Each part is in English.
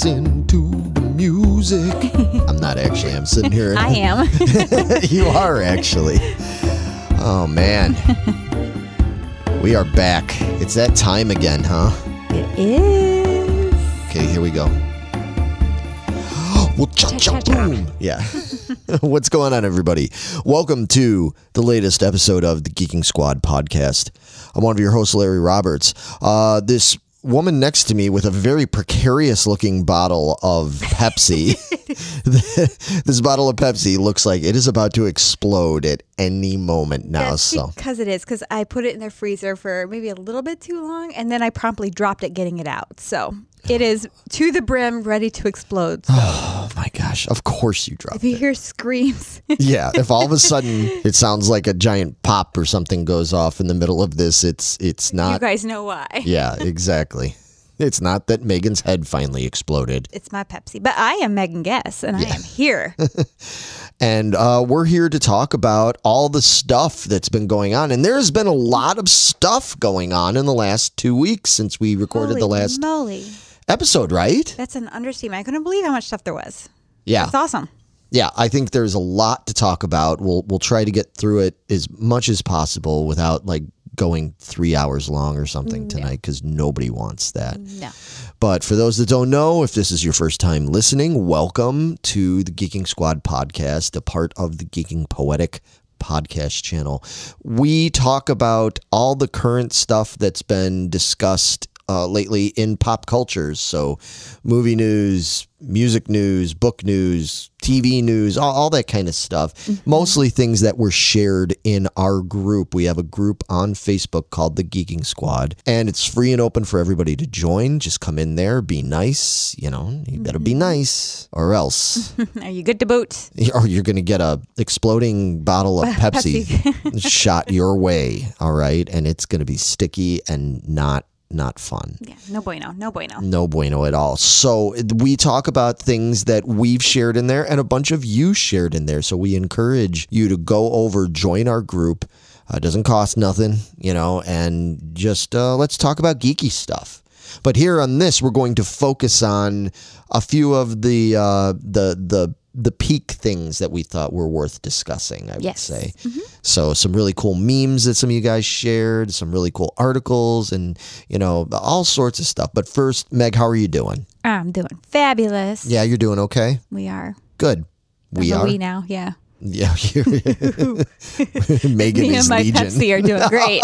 listen to the music. I'm not actually. I'm sitting here. I am. You are actually. Oh, man. We are back. It's that time again, huh? It is. Okay, here we go. Well, boom. Yeah. What's going on, everybody? Welcome to the latest episode of the Geeking Squad podcast. I'm one of your hosts, Larry Roberts. This woman next to me with a very precarious looking bottle of Pepsi. This bottle of Pepsi looks like it is about to explode at any moment now. That's because it is, because I put it in the freezer for maybe a little bit too long, and then I promptly dropped it getting it out. So it is to the brim, ready to explode. So. Oh my gosh, of course you dropped it. If you hear screams. Yeah, if all of a sudden it sounds like a giant pop or something goes off in the middle of this, it's not. You guys know why. Yeah, exactly. It's not that Megan's head finally exploded. It's my Pepsi. But I am Megan Guess, and I am here. And we're here to talk about all the stuff that's been going on. And there's been a lot of stuff going on in the last 2 weeks since we recorded the last episode, right? That's an understatement. I couldn't believe how much stuff there was. Yeah. That's awesome. Yeah, I think there's a lot to talk about. We'll try to get through it as much as possible without like going 3 hours long or something tonight, because nobody wants that. No. But for those that don't know, if this is your first time listening, welcome to the Geeking Squad podcast, a part of the Geeking Poetic podcast channel. We talk about all the current stuff that's been discussed lately in pop cultures. So movie news, music news, book news, TV news, all that kind of stuff. Mm-hmm. Mostly things that were shared in our group. We have a group on Facebook called the Geeking Squad, and it's free and open for everybody to join. Just come in there, be nice. You know, you better be nice or else. Are you good to boot? Or you're going to get a exploding bottle of Pepsi shot your way. All right. And it's going to be sticky and not fun. Yeah, no bueno, no bueno. No bueno at all. So we talk about things that we've shared in there and a bunch of you shared in there. So we encourage you to go over, join our group. It doesn't cost nothing, you know, and just let's talk about geeky stuff. But here on this, we're going to focus on a few of the peak things that we thought were worth discussing, I would say. Mm-hmm. So some really cool memes that some of you guys shared, some really cool articles, and, you know, all sorts of stuff. But first, Meg, how are you doing? I'm doing fabulous. Yeah, you're doing okay? We are. Good. We are? We now, yeah. Yeah. Megan Me is and my Legion. Pepsi are doing great.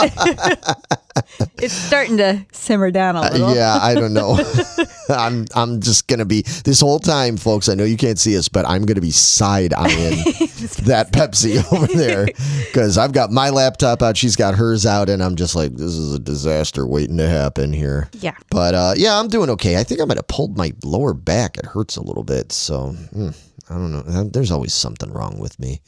It's starting to simmer down a little. Yeah, I don't know. I'm just going to be, this whole time, folks, I know you can't see us, but I'm going to be side-eyeing that Pepsi over there, because I've got my laptop out, she's got hers out, and I'm just like, this is a disaster waiting to happen here. Yeah. But yeah, I'm doing okay. I think I might have pulled my lower back. It hurts a little bit, so I don't know. There's always something wrong with me.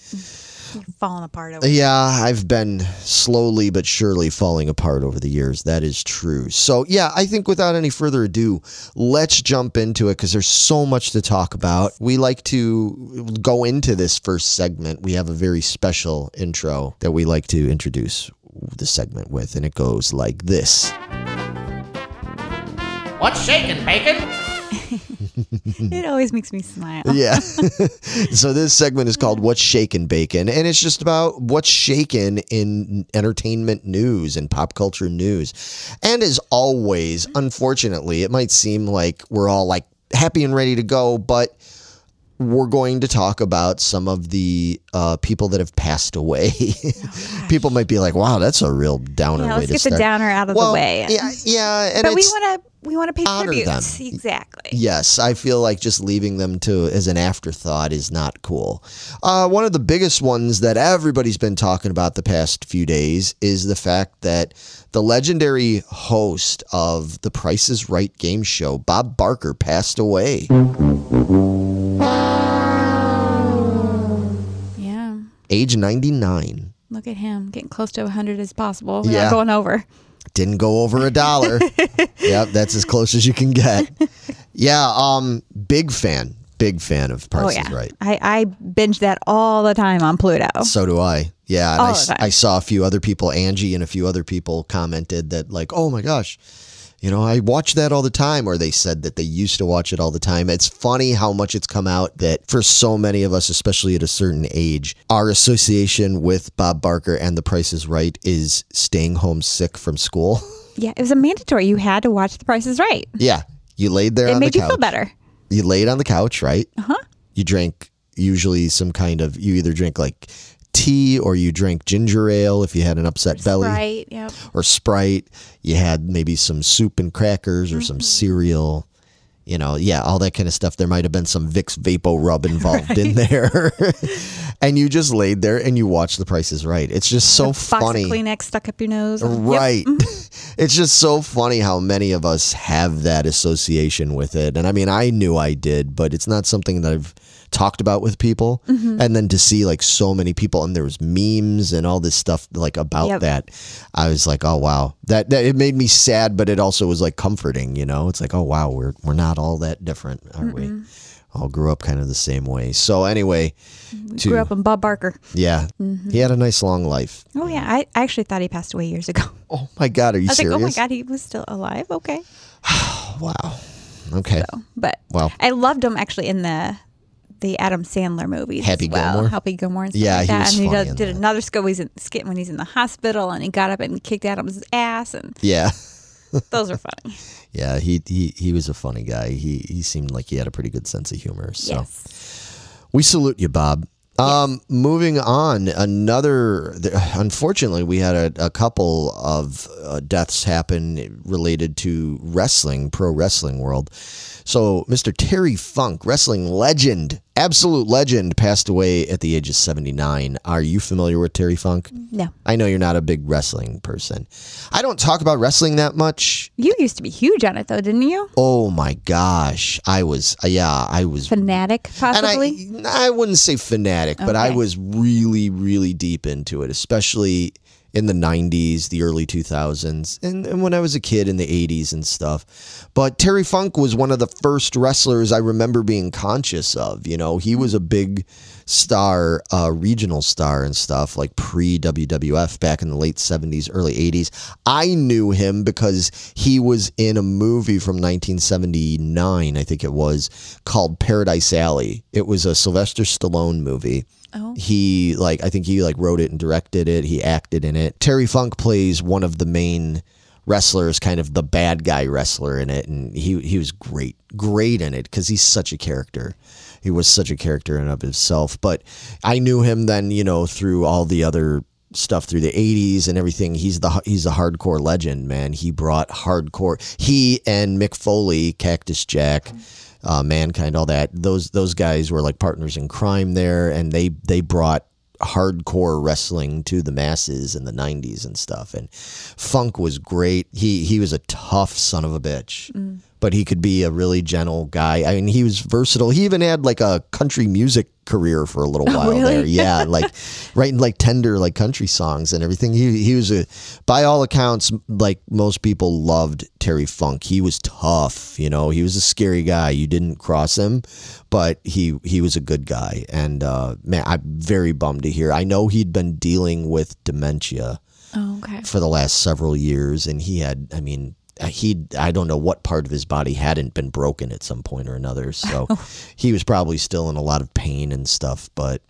You're falling apart over Yeah, I've been slowly but surely falling apart over the years. That is true. So yeah, I think without any further ado, let's jump into it, because there's so much to talk about. We like to go into this first segment. We have a very special intro that we like to introduce the segment with, and it goes like this. What's shaking, bacon? It always makes me smile. Yeah. So this segment is called What's Shakin' Bacon, and it's just about what's shaken in entertainment news and pop culture news. And as always, unfortunately, it might seem like we're all like happy and ready to go, but we're going to talk about some of the people that have passed away. People might be like, wow, that's a real downer way to start. Let's get the downer out of the way. Yeah. And but we want to pay tribute. Them. Exactly. Yes, I feel like just leaving them as an afterthought is not cool. One of the biggest ones that everybody's been talking about the past few days is the fact that the legendary host of the Price is Right game show, Bob Barker, passed away. Yeah. Age 99. Look at him, getting close to 100 as possible. Yeah. Not going over. Didn't go over $1. Yep, that's as close as you can get. Yeah, big fan of Price is Right. I binge that all the time on Pluto. So do I. Yeah, and I saw a few other people, Angie and a few other people commented that like, oh my gosh, You know, I watch that all the time, or they said that they used to watch it all the time. It's funny how much it's come out that for so many of us, especially at a certain age, our association with Bob Barker and The Price is Right is staying home sick from school. Yeah, it was a mandatory. You had to watch The Price is Right. Yeah. You laid there on the couch. It made you feel better. You laid on the couch, right? Uh-huh. You drank usually some kind of, you either drink like tea or you drank ginger ale if you had an upset belly. Sprite, yep. Or Sprite. You had maybe some soup and crackers or some cereal. You know, yeah, all that kind of stuff. There might have been some Vicks Vapo Rub involved in there. And you just laid there and you watched The Price is Right. It's just so funny. Box of Kleenex stuck up your nose. Right. Yep. It's just so funny how many of us have that association with it. And I mean, I knew I did, but it's not something that I've talked about with people. And then to see like so many people, and there was memes and all this stuff like about that, I was like, oh wow, that it made me sad, but it also was like comforting, you know. It's like, oh wow, we're not all that different, are we? All grew up kind of the same way. So anyway, we grew up in Bob Barker. Yeah, he had a nice long life. Oh yeah, I actually thought he passed away years ago. Oh my God, are you serious? Like, oh my God, he was still alive. Okay. Wow. Okay. So, but well, I loved him actually in the Adam Sandler movies. Happy Gilmore. Happy Gilmore. And stuff Yeah, like he that. was And he funny in did that. another skit when he's in the hospital, and he got up and kicked Adam's ass, and yeah. those are funny. Yeah, he was a funny guy. He seemed like he had a pretty good sense of humor. So Yes. we salute you, Bob. Moving on, unfortunately, we had a couple of deaths happen related to wrestling, pro wrestling world. So Mr. Terry Funk, wrestling legend, absolute legend, passed away at the age of 79. Are you familiar with Terry Funk? No. I know you're not a big wrestling person. I don't talk about wrestling that much. You used to be huge on it, though, didn't you? Oh my gosh. I was Fanatic, possibly? And I wouldn't say fanatic, but I was really, really deep into it, especially in the 90s, the early 2000s, and when I was a kid in the 80s and stuff. But Terry Funk was one of the first wrestlers I remember being conscious of. You know, he was a big star, regional star and stuff, like pre-WWF back in the late 70s, early 80s. I knew him because he was in a movie from 1979, I think it was, called Paradise Alley. It was a Sylvester Stallone movie. Oh. I think he wrote it and directed it. He acted in it. Terry Funk plays one of the main wrestlers, kind of the bad guy wrestler in it. And he was great in it because he's such a character. He was such a character in and of himself. But I knew him then, you know, through all the other stuff through the 80s and everything. He's a hardcore legend, man. He brought hardcore. He and Mick Foley, Cactus Jack, Mankind, all that. Those guys were like partners in crime there, and they brought hardcore wrestling to the masses in the 90s and stuff. And Funk was great. He was a tough son of a bitch, but he could be a really gentle guy. I mean, he was versatile. He even had like a country music career for a little while there. Yeah, like writing like tender like country songs and everything. He was by all accounts, like most people loved Terry Funk. He was tough, you know. He was a scary guy. You didn't cross him, but he was a good guy. And man, I'm very bummed to hear. I know he'd been dealing with dementia for the last several years, and he had, I mean, I don't know what part of his body hadn't been broken at some point or another. So he was probably still in a lot of pain and stuff. But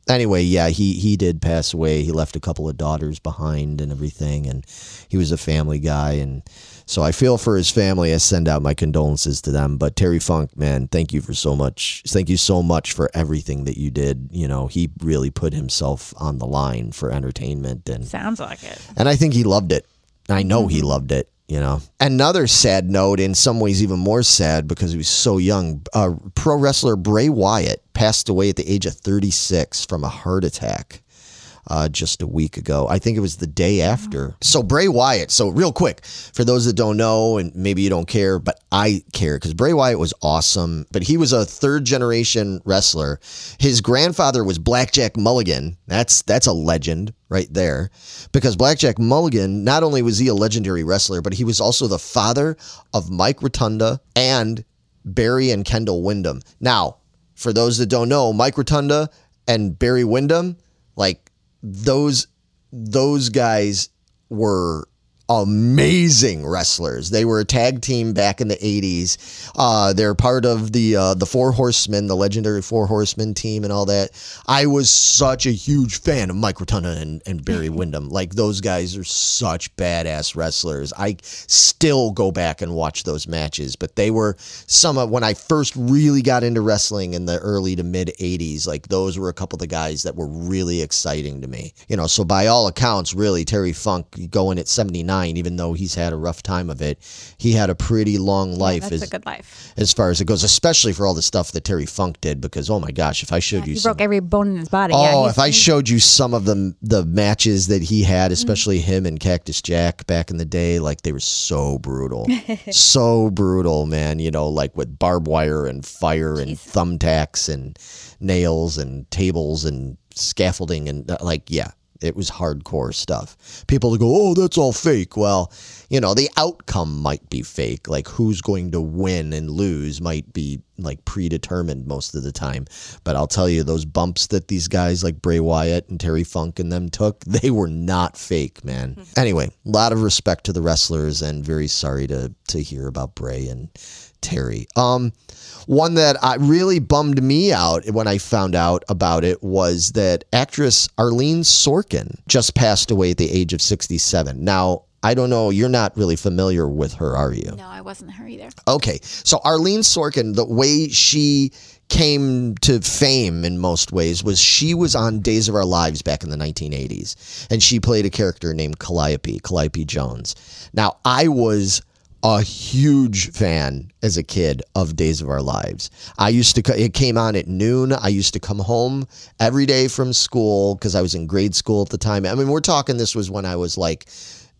anyway, yeah, he did pass away. He left a couple of daughters behind and everything. And he was a family guy. And so I feel for his family. I send out my condolences to them. But Terry Funk, man, thank you so much for everything that you did. You know, he really put himself on the line for entertainment. And sounds like it. And I think he loved it. I know he loved it. You know, another sad note, in some ways even more sad because he was so young. Pro wrestler Bray Wyatt passed away at the age of 36 from a heart attack just a week ago. I think it was the day after. So Bray Wyatt, so real quick, for those that don't know, and maybe you don't care, but I care, because Bray Wyatt was awesome, but he was a third-generation wrestler. His grandfather was Blackjack Mulligan. That's a legend right there, because Blackjack Mulligan, not only was he a legendary wrestler, but he was also the father of Mike Rotunda and Barry and Kendall Windham. Now, for those that don't know, Mike Rotunda and Barry Windham, like, those guys were amazing wrestlers. They were a tag team back in the 80s. They're part of the Four Horsemen, the legendary Four Horsemen team and all that. I was such a huge fan of Mike Rotunda and Barry Windham. Like, those guys are such badass wrestlers. I still go back and watch those matches, but they were some of, when I first really got into wrestling in the early to mid 80s, like, those were a couple of the guys that were really exciting to me. You know, so by all accounts, really, Terry Funk going at 79, even though he's had a rough time of it, he had a pretty long life. Yeah, that's a good life. As far as it goes, especially for all the stuff that Terry Funk did, because, oh my gosh, if I showed you he broke every bone in his body. Oh, if I showed you some of the matches that he had, especially him and Cactus Jack back in the day, like, they were so brutal. So brutal, man, you know, like with barbed wire and fire and thumbtacks and nails and tables and scaffolding and like, yeah. It was hardcore stuff. People go, oh, that's all fake. Well, you know, the outcome might be fake. Like, who's going to win and lose might be, like, predetermined most of the time. But I'll tell you, those bumps that these guys like Bray Wyatt and Terry Funk and them took, they were not fake, man. Anyway, a lot of respect to the wrestlers, and very sorry to hear about Bray and Terry. One that really bummed me out when I found out about it was that actress Arlene Sorkin just passed away at the age of 67. Now, I don't know, you're not really familiar with her, are you? No, I wasn't her either. Okay, so Arlene Sorkin, the way she came to fame in most ways was she was on Days of Our Lives back in the 1980s, and she played a character named Calliope Jones. Now, I was a huge fan as a kid of Days of Our Lives. It came on at noon. I used to come home every day from school because I was in grade school at the time. I mean, we're talking, this was when I was like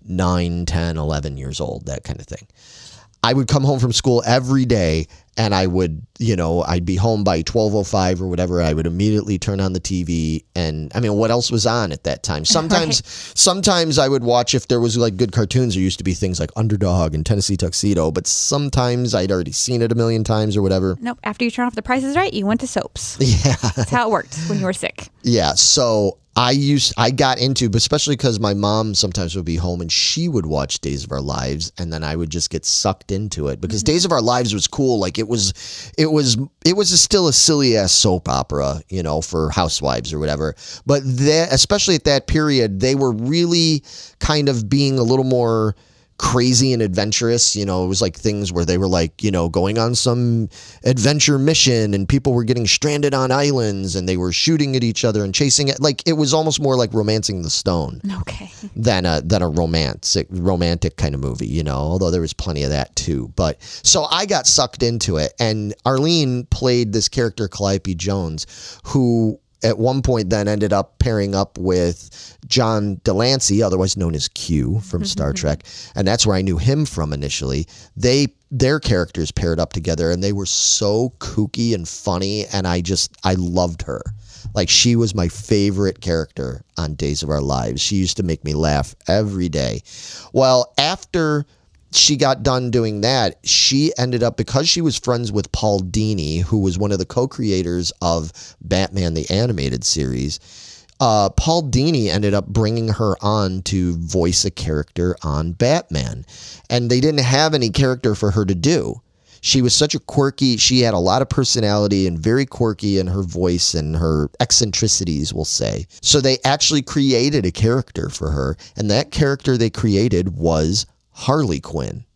9, 10, 11 years old, that kind of thing. I would come home from school every day, and I would, you know, I'd be home by 12:05 or whatever. I would immediately turn on the TV, and I mean, what else was on at that time? Sometimes I would watch, if there was like good cartoons. There used to be things like Underdog and Tennessee Tuxedo, but sometimes I'd already seen it a million times or whatever. Nope. After you turn off The Price is Right, you went to soaps. Yeah, that's how it worked when you were sick. Yeah, so I got into, but especially because my mom sometimes would be home and she would watch Days of Our Lives, and then I would just get sucked into it because Days of Our Lives was cool. Like, it was still a silly ass soap opera, you know, for housewives or whatever. But especially at that period, they were really kind of being a little more crazy and adventurous. You know, it was like things where they were like, you know, going on some adventure mission and people were getting stranded on islands and they were shooting at each other and chasing it. Like, it was almost more like Romancing the Stone than a romantic kind of movie, you know, although there was plenty of that too. But so I got sucked into it, and Arlene played this character, Calliope Jones, who at one point then ended up pairing up with John Delancey, otherwise known as Q from Star Trek. And that's where I knew him from initially. Their characters paired up together, and they were so kooky and funny, and I loved her. Like, she was my favorite character on Days of Our Lives. She used to make me laugh every day. Well, after she got done doing that, she ended up, because she was friends with Paul Dini, who was one of the co-creators of Batman the Animated Series, Paul Dini ended up bringing her on to voice a character on Batman. And they didn't have any character for her to do. She was such a she had a lot of personality and very quirky in her voice and her eccentricities, we'll say. So they actually created a character for her, and that character they created was Harley Quinn.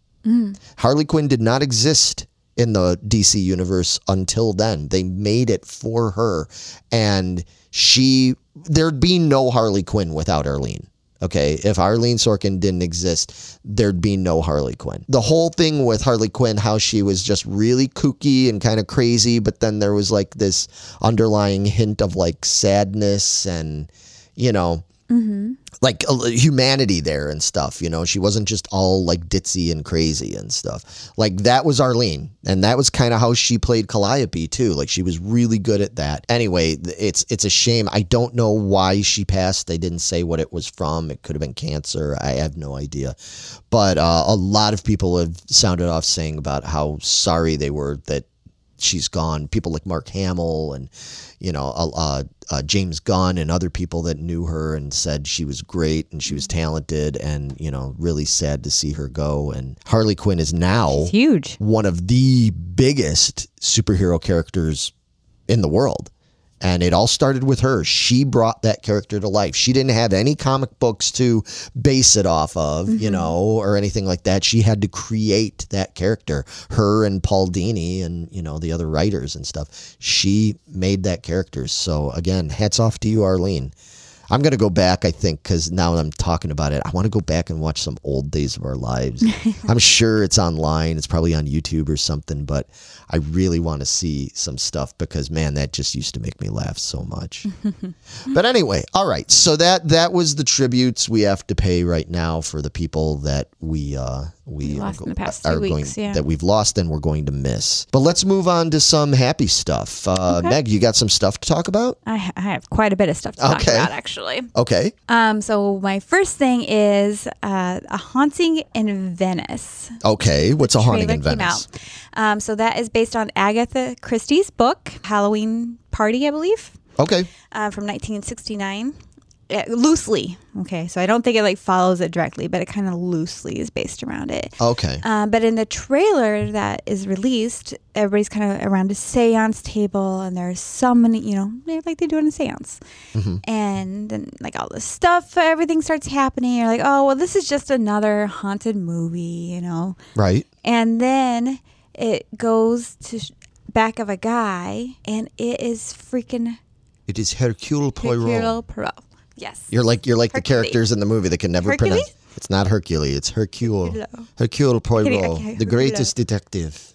Harley Quinn did not exist in the DC universe until then. They made it for her, and there'd be no Harley Quinn without Arlene. Okay, if Arlene Sorkin didn't exist, there'd be no Harley Quinn. The whole thing with Harley Quinn, how she was just really kooky and kind of crazy, but then there was like this underlying hint of like sadness and, you know, like humanity there and stuff, you know. She wasn't just all like ditzy and crazy and stuff. Like, that was Arlene, and that was kind of how she played Calliope too. Like, she was really good at that. Anyway, it's a shame. I don't know why she passed. They didn't say what it was from. It could have been cancer. I have no idea. But a lot of people have sounded off saying about how sorry they were that she's gone. People like Mark Hamill and, you know, James Gunn and other people that knew her and said she was great and she was talented, and, you know, really sad to see her go. And Harley Quinn is now She's huge. one of the biggest superhero characters in the world. And it all started with her. She brought that character to life. She didn't have any comic books to base it off of, you know, or anything like that. She had to create that character. Her and Paul Dini and, you know, the other writers and stuff. She made that character. So, again, hats off to you, Arlene. I'm going to go back, I think, because now I'm talking about it, I want to go back and watch some old Days of Our Lives. I'm sure it's online. It's probably on YouTube or something, but I really want to see some stuff because, man, that just used to make me laugh so much. But anyway, all right. So that was the tributes we have to pay right now for the people that we lost in the past 2 weeks, that we've lost and we're going to miss. But let's move on to some happy stuff. Meg, you got some stuff to talk about? I have quite a bit of stuff to talk about, actually. Okay. So my first thing is a Haunting in Venice. Okay. What's a Haunting in Venice? So that is based on Agatha Christie's book, Halloween Party, I believe. Okay. From 1969. Loosely. Okay. So I don't think it like follows it directly, but it kind of loosely is based around it. Okay. But in the trailer that is released, everybody's kind of around a seance table, and there's so many, you know, they're doing a seance. And then like all this stuff, everything starts happening. You're like, oh, well, this is just another haunted movie, you know? Right. And then it goes to back of a guy, and it is freaking... It is Hercule Poirot. Hercule Poirot. Yes. You're like the Hercules. characters in the movie that can never pronounce. It's not Hercule. It's Hercule. Hercule Poirot, the greatest detective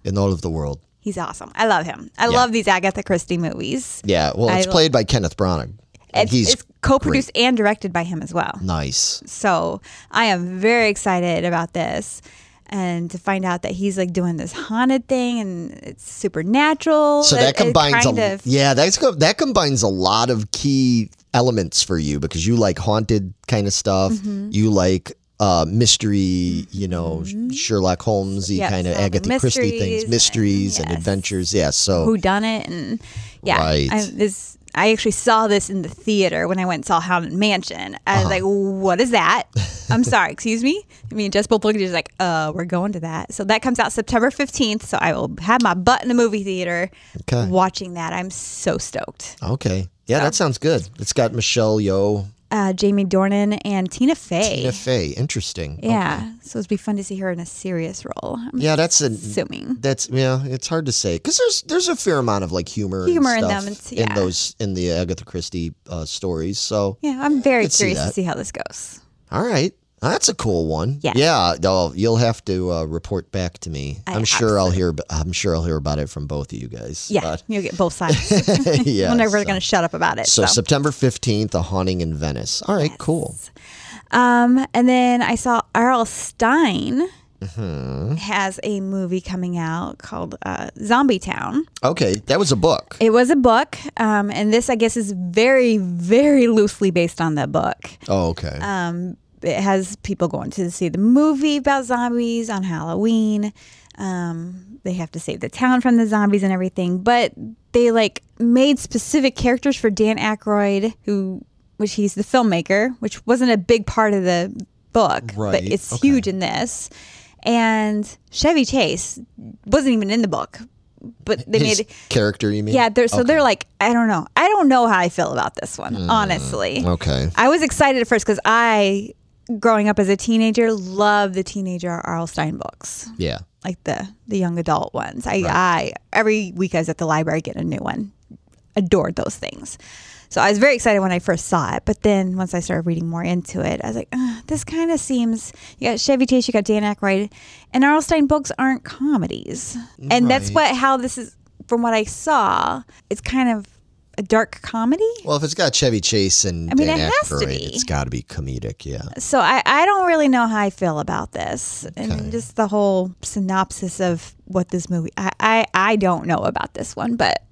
in all of the world. He's awesome. I love him. I love these Agatha Christie movies. Yeah. Well, it's played by Kenneth Branagh. It's co-produced and directed by him as well. Nice. So I am very excited about this. And to find out that he's like doing this haunted thing and it's supernatural. So that combines that combines a lot of key elements for you because you like haunted kind of stuff. You like mystery, you know, Sherlock Holmes-y kind of Agatha Christie things, mysteries and adventures. Yeah. So whodunit and right. I actually saw this in the theater when I went and saw Haunted Mansion. I was like, what is that? I'm sorry, excuse me? Me and Jess both looked at each other like, we're going to that. So that comes out September 15th. So I will have my butt in the movie theater watching that. I'm so stoked. Okay. Yeah, that sounds good. It's got Michelle Yeoh. Jamie Dornan and Tina Fey. Tina Fey, interesting. Yeah, okay. So it'd be fun to see her in a serious role. Assuming it's hard to say because there's a fair amount of like humor and stuff in them. in the Agatha Christie stories. So yeah, I'm very curious to see how this goes. All right. That's a cool one. Yeah. You'll have to report back to me. I'm sure I'll hear about it from both of you guys. Yeah, you'll get both sides. Yeah, we're never going to shut up about it. So September 15th, A Haunting in Venice. All right, cool. And then I saw RL Stein has a movie coming out called Zombietown. Okay, that was a book. It was a book, and this I guess is very, very loosely based on that book. Oh, okay. It has people going to see the movie about zombies on Halloween. They have to save the town from the zombies and everything. But they like made specific characters for Dan Aykroyd, which he's the filmmaker, which wasn't a big part of the book, but it's huge in this. And Chevy Chase wasn't even in the book. But they made character, you mean? Yeah, they're like, I don't know. I don't know how I feel about this one, honestly. Okay. I was excited at first because growing up as a teenager, loved the teenager RL Stein books. Yeah. Like the young adult ones. I every week I was at the library getting a new one. Adored those things. So I was very excited when I first saw it. But then once I started reading more into it, I was like, this kind of seems... You got Chevy Chase, you got Dan Aykroyd. And RL Stein books aren't comedies. And that's how this is... From what I saw, it's kind of a dark comedy. Well, if it's got Chevy Chase and Dan Aykroyd, it's got to be comedic, yeah. So I don't really know how I feel about this. And just the whole synopsis of what this movie... I don't know about this one, but...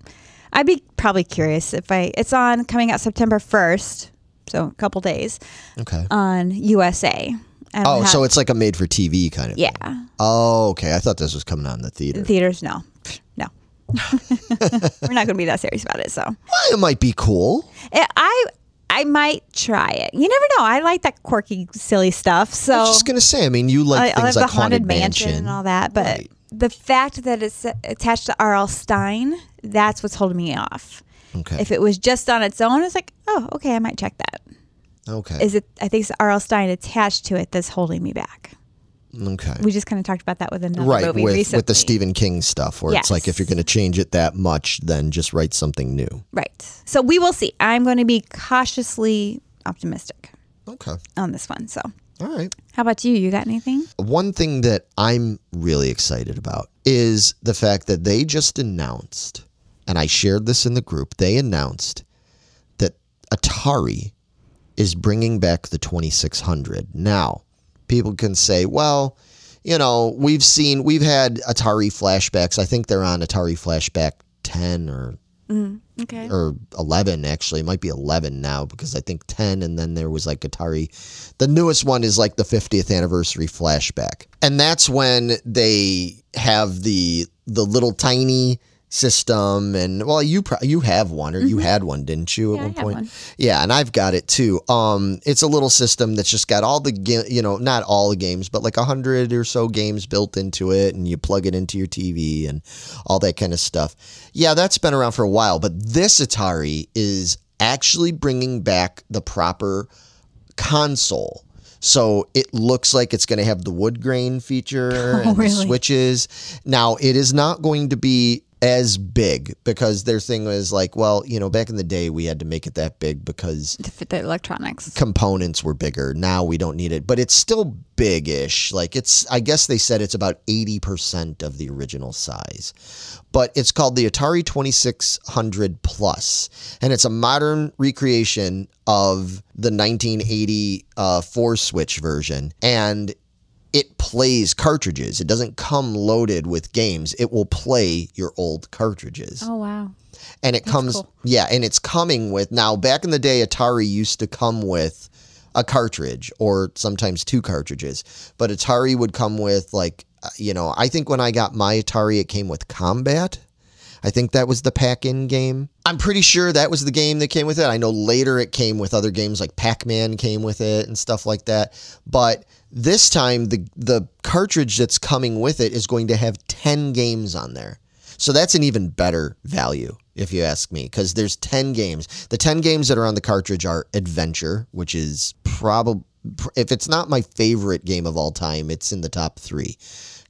I'd be probably curious it's coming out September 1st, so a couple days. Okay. On USA. So it's like a made for TV kind of thing. Yeah. Oh, okay. I thought this was coming out in the theater. Theaters, no. We're not going to be that serious about it. So Well, it might be cool. I might try it. You never know. I like that quirky, silly stuff. So I was just gonna say. I mean, you like things like the Haunted Mansion and all that, but Right. the fact that it's attached to RL Stein, that's what's holding me off. Okay. If it was just on its own, it's like, oh, okay, I might check that. Okay. Is it? I think it's RL Stein attached to it that's holding me back. Okay. We just kind of talked about that with another Right, movie with recently. the Stephen King stuff, where it's like if you're going to change it that much, then just write something new. Right. So we will see. I'm going to be cautiously optimistic Okay. on this one. So All right. how about you? You got anything? One thing that I'm really excited about is the fact that they just announced, and I shared this in the group, they announced that Atari is bringing back the 2600. Now, people can say, well, you know, we've had Atari flashbacks. I think they're on Atari Flashback 10 or Okay. or 11, actually. It might be 11 now, because I think 10, and then there was like Atari. The newest one is like the 50th anniversary flashback. And that's when they have the little tiny system, and well, you have one, or you had one, didn't you, at one point? one. Yeah, and I've got it too. It's a little system that's just got all the not all the games, but like 100 or so games built into it, and you plug it into your TV and all that kind of stuff. Yeah, that's been around for a while, but this Atari is actually bringing back the proper console. So it looks like it's going to have the wood grain feature and the switches. Now, it is not going to be as big, because their thing was like, well, you know, back in the day we had to make it that big because To fit the electronics. components were bigger. Now we don't need it, but it's still big-ish. Like, I guess they said it's about 80% of the original size. But it's called the Atari 2600 Plus, and it's a modern recreation of the 1980 4-switch version. And it plays cartridges. It doesn't come loaded with games. It will play your old cartridges. Oh, wow. And it comes, cool. yeah, and it's coming with, now back in the day, Atari used to come with a cartridge or sometimes 2 cartridges. But Atari would come with, like, you know, I think when I got my Atari, it came with Combat. I think that was the pack-in game. I'm pretty sure that was the game that came with it. I know later it came with other games, like Pac-Man came with it and stuff like that. But this time, the cartridge that's coming with it is going to have 10 games on there. So that's an even better value, if you ask me, because there's 10 games. The 10 games that are on the cartridge are Adventure, which is probably, if it's not my favorite game of all time, it's in the top 3.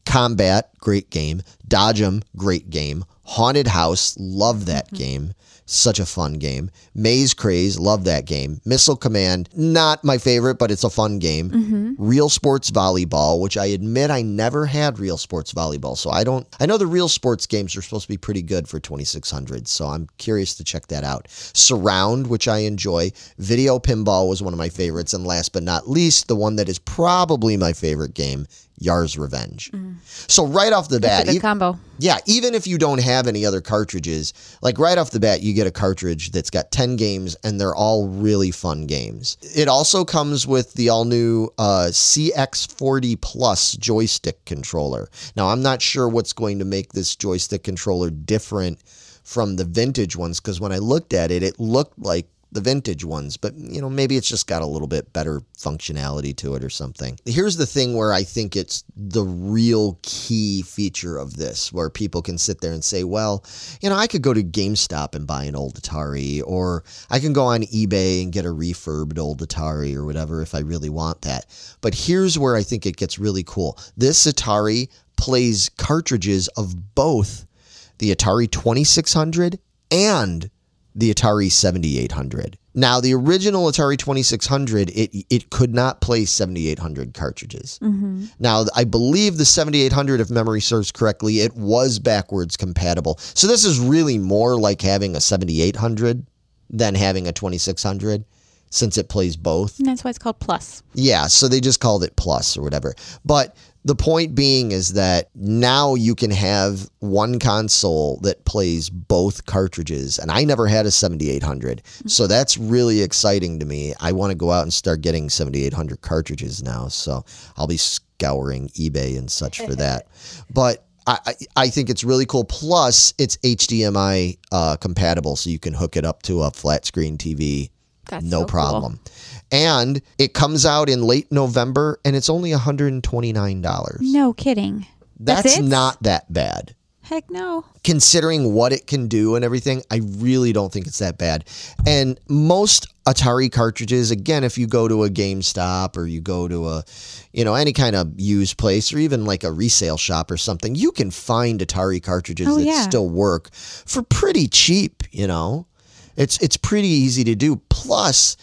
Combat, great game. Dodge 'em, great game. Haunted House, love that game. Such a fun game. Maze Craze, love that game. Missile Command, not my favorite, but it's a fun game. Real Sports Volleyball, which I admit I never had Real Sports Volleyball, so I know the Real Sports games are supposed to be pretty good for 2600, so I'm curious to check that out. Surround, which I enjoy. Video Pinball was one of my favorites, and last but not least, the one that is probably my favorite game, Yar's Revenge. So right off the bat, The combo. yeah, even if you don't have any other cartridges, like right off the bat, you get a cartridge that's got 10 games, and they're all really fun games. It also comes with the all-new CX40 Plus joystick controller. Now, I'm not sure what's going to make this joystick controller different from the vintage ones, because when I looked at it, it looked like the vintage ones, but you know, maybe it's just got a little bit better functionality to it or something. Here's the thing where I think it's the real key feature of this, where people can sit there and say, well, you know, I could go to GameStop and buy an old Atari, or I can go on eBay and get a refurbed old Atari or whatever if I really want that. But here's where I think it gets really cool. This Atari plays cartridges of both the Atari 2600 and the Atari 7800. Now, the original Atari 2600, it could not play 7800 cartridges. Now, I believe the 7800, if memory serves correctly, it was backwards compatible. So this is really more like having a 7800 than having a 2600, since it plays both. And that's why it's called Plus. Yeah, so they just called it Plus or whatever. But the point being is that now you can have one console that plays both cartridges, and I never had a 7800, so that's really exciting to me. I want to go out and start getting 7800 cartridges now, so I'll be scouring eBay and such for that. But I think it's really cool. Plus, it's HDMI compatible, so you can hook it up to a flat screen TV. That's no so problem. Cool. And it comes out in late November, and it's only $129. No kidding. That's not that bad. Heck no. Considering what it can do and everything, I really don't think it's that bad. And most Atari cartridges, again, if you go to a GameStop or you go to a, any kind of used place or even like a resale shop or something, you can find Atari cartridges that still work for pretty cheap, It's pretty easy to do. Plus,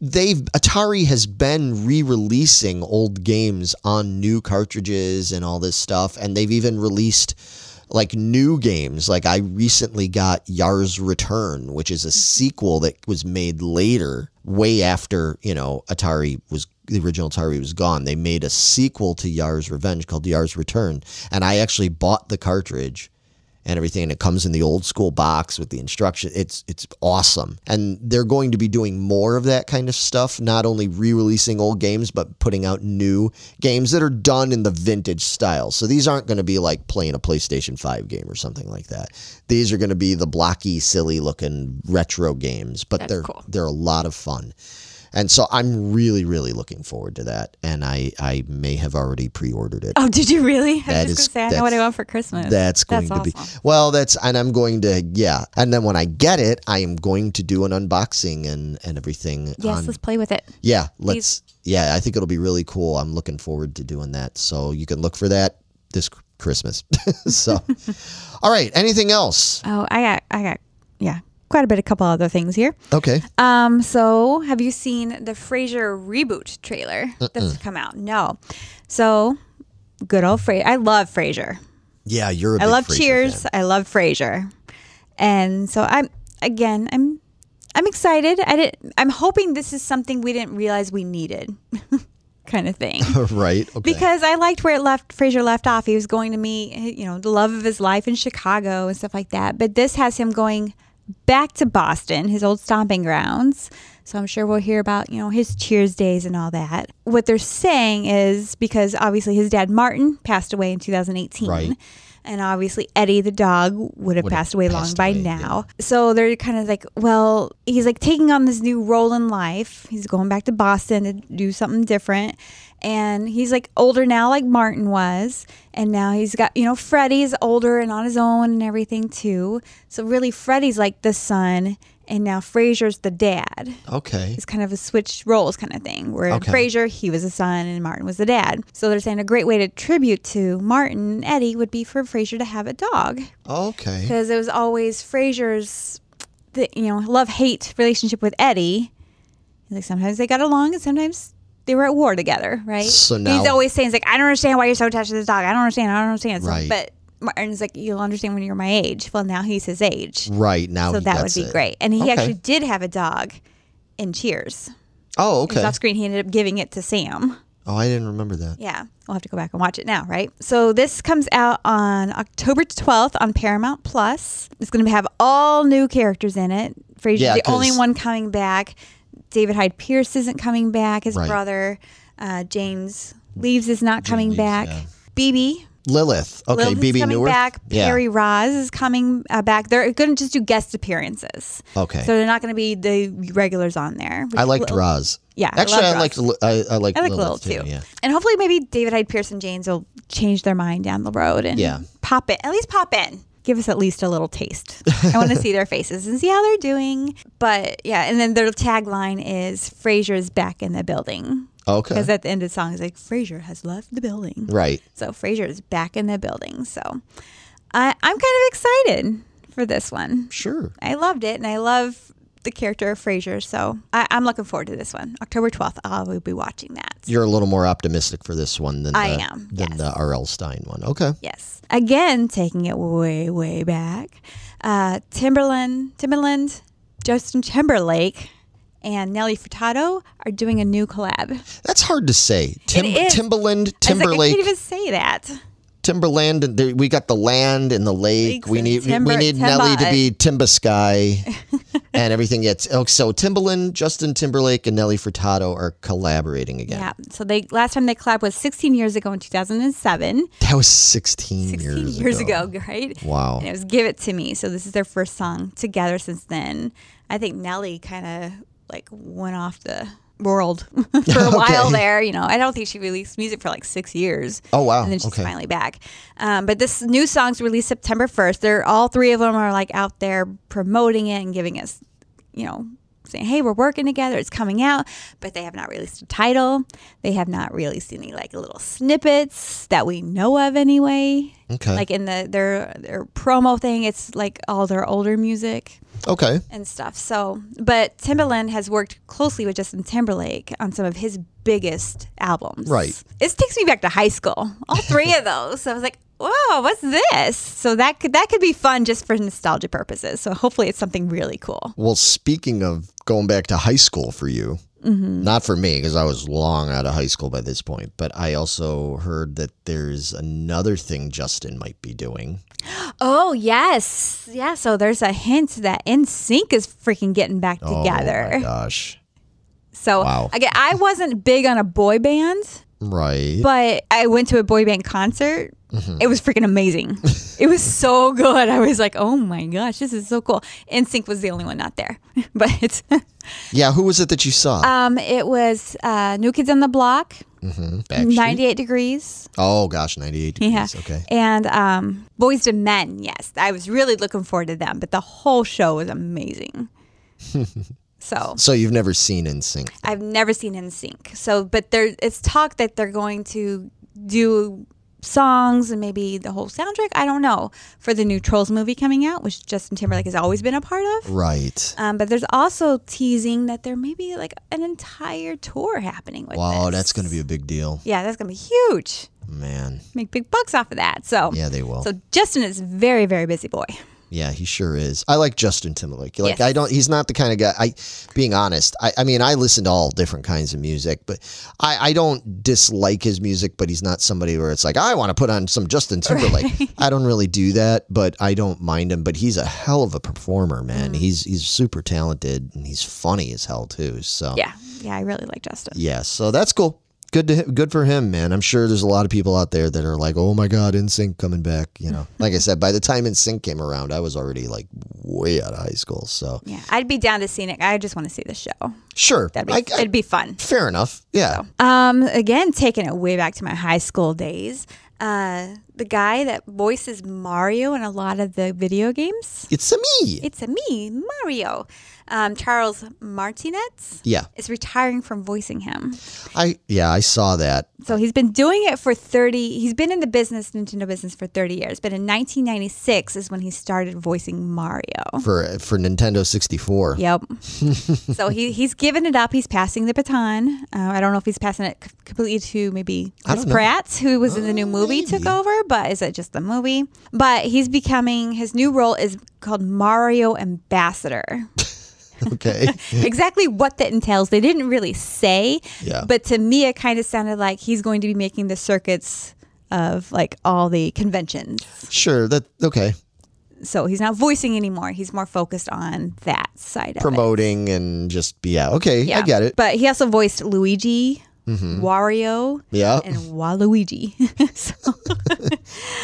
Atari has been re-releasing old games on new cartridges and all this stuff, and they've even released like new games. Like I recently got Yar's Return, which is a sequel that was made later, way after, the original Atari was gone. They made a sequel to Yar's Revenge called Yar's Return. And I actually bought the cartridge and everything, and it comes in the old school box with the instruction. It's awesome. And they're going to be doing more of that kind of stuff, not only re-releasing old games, but putting out new games that are done in the vintage style. So these aren't going to be like playing a PlayStation 5 game or something like that. These are going to be the blocky, silly looking retro games, but they're a lot of fun. And so I'm really, really looking forward to that. And I may have already pre-ordered it. Oh, did you really? I was just going to say, I know what I want for Christmas. That's going to be. Well, and I'm going to, yeah. And then when I get it, I am going to do an unboxing and everything. Yes, let's play with it. Yeah, I think it'll be really cool. I'm looking forward to doing that. So you can look for that this Christmas. So, all right. Anything else? Oh, I got, quite a couple other things here. Okay. So have you seen the Frasier reboot trailer that's come out? No. So good old Frasier. I love Frasier. Yeah, you're a big I love Frasier Cheers. fan. I love Frasier. And so I'm excited. I'm hoping this is something we didn't realize we needed. Kind of thing. Right. Okay. Because I liked where Frasier left off. He was going to meet, the love of his life in Chicago and stuff like that. But this has him going back to Boston, his old stomping grounds. So I'm sure we'll hear about, his Cheers days and all that. What they're saying is because obviously his dad, Martin, passed away in 2018. Right. And obviously Eddie the dog would have passed away long by now. Yeah. So they're kind of like, well, he's like taking on this new role in life. He's going back to Boston to do something different. And he's like older now like Martin was. And now he's got, Freddie's older and on his own and everything too. So really Freddie's like the son. And now Frasier's the dad. Okay. It's kind of a switch roles kind of thing. Where in Frasier, he was the son and Martin was the dad. So they're saying a great way to tribute to Martin and Eddie would be for Frasier to have a dog. Okay. Because it was always Frasier's, love-hate relationship with Eddie. Like sometimes they got along and sometimes they were at war together, right? So now he's always saying, I don't understand why you're so attached to this dog. I don't understand. Right. But Martin's like, you'll understand when you're my age. Well, now he's his age. Right. Now so that would be great. And he actually did have a dog in Cheers. Oh, okay. It was off screen. He ended up giving it to Sam. Oh, I didn't remember that. Yeah. We'll have to go back and watch it now, right? So this comes out on October 12th on Paramount Plus. It's going to have all new characters in it. Frasier's the only one coming back. David Hyde Pierce isn't coming back. His brother, James Leaves, is not coming back. Yeah. BB. Lilith. Okay, Lilith BB is coming Newirth. back. Yeah. Perry Roz is coming back. They're going to just do guest appearances. Okay. So they're not going to be the regulars on there. I liked Roz. Yeah. Actually, I liked Lilith too. Yeah. And hopefully maybe David Hyde Pierce and James will change their mind down the road and pop in. At least pop in. Give us at least a little taste. I want to see their faces and see how they're doing. But yeah, and then their tagline is Frasier's back in the building. Okay. Because at the end of the song, it's like, Frasier has left the building. Right. So Frasier is back in the building. So I'm kind of excited for this one. Sure. I loved it, and I love the character of Frasier. So I'm looking forward to this one. October 12th, I will be watching that. You're a little more optimistic for this one than the RL Stein one. Okay. Yes. Again, taking it way, way back. Timbaland, Justin Timberlake, and Nelly Furtado are doing a new collab. That's hard to say. Timbaland, Timberlake. I can't even say that. Timberland, and we got the land and the lake. We need Nelly to be Timba Sky. And everything gets so Timbaland, Justin Timberlake, and Nelly Furtado are collaborating again. Yeah. So last time they collabed was 16 years ago in 2007. That was 16 years ago, right? Wow. And it was Give It To Me. So this is their first song together since then. I think Nelly kind of like went off the world for a while there. You know, I don't think she released music for like 6 years. Oh, wow. And then she's finally back. But this new song's released September 1st. They're all three of them are like out there promoting it and giving us, you know, saying, hey, we're working together. It's coming out. But they have not released a title. They have not released any like little snippets that we know of anyway. Okay. Like in their promo thing, it's like all their older music. Okay. And stuff. So, but Timbaland has worked closely with Justin Timberlake on some of his biggest albums. Right. It takes me back to high school. All three of those. So I was like, whoa, what's this? So that could be fun just for nostalgia purposes. So hopefully it's something really cool. Well, speaking of going back to high school for you, not for me because I was long out of high school by this point, but I also heard that there's another thing Justin might be doing. Oh, yes. Yeah, so there's a hint that NSYNC is freaking getting back together. Oh, my gosh. So, wow. Again, I wasn't big on a boy band. Right. But I went to a boy band concert. It was freaking amazing. It was so good. I was like, oh my gosh, this is so cool. NSYNC was the only one not there. But it's... Yeah, who was it that you saw? It was New Kids on the Block, 98 Degrees. Oh, gosh, 98 Degrees. Yeah. Okay. And Boys to Men, yes. I was really looking forward to them. But the whole show was amazing. So you've never seen NSYNC? I've never seen NSYNC. So, but it's talk that they're going to do songs and maybe the whole soundtrack. I don't know, for the new Trolls movie coming out, which Justin Timberlake has always been a part of. Right. But there's also teasing that there may be like an entire tour happening with Wow, this. that's going to be a big deal. Yeah, that's going to be huge. Man. Make big bucks off of that. So yeah, they will. So Justin is a very, very busy boy. Yeah, he sure is. I like Justin Timberlake. Like, yes. He's not the kind of guy, being honest, I mean, I listen to all different kinds of music, but I don't dislike his music, but he's not somebody where it's like, I want to put on some Justin Timberlake. Right. I don't really do that, but I don't mind him. But he's a hell of a performer, man. He's super talented and he's funny as hell too. So yeah, I really like Justin. Yeah, so that's cool. Good for him, man. I'm sure there's a lot of people out there that are like, oh my God, NSYNC coming back. You know, like I said, by the time NSYNC came around, I was already like way out of high school. So yeah, I'd be down to see it. I just want to see the show. Sure, it'd be fun. Fair enough. Yeah. So, again, taking it way back to my high school days. The guy that voices Mario in a lot of the video games. It's a me. It's a me, Mario. Charles Martinet. Yeah. Is retiring from voicing him. I saw that. So he's been doing it for 30. He's been in the Nintendo business for 30 years. But in 1996 is when he started voicing Mario. For Nintendo 64. Yep. So he's given it up. He's passing the baton. I don't know if he's passing it completely to maybe Chris Pratt, who was in the new movie, took over. But is it just the movie? But he's becoming, his new role is called Mario Ambassador. Okay. Exactly what that entails, they didn't really say. Yeah. But to me, it kind of sounded like he's going to be making the circuits of like all the conventions. Sure. Okay. So he's not voicing anymore. He's more focused on that side of promoting and just okay. Yeah. I get it. But he also voiced Luigi, Wario, and Waluigi.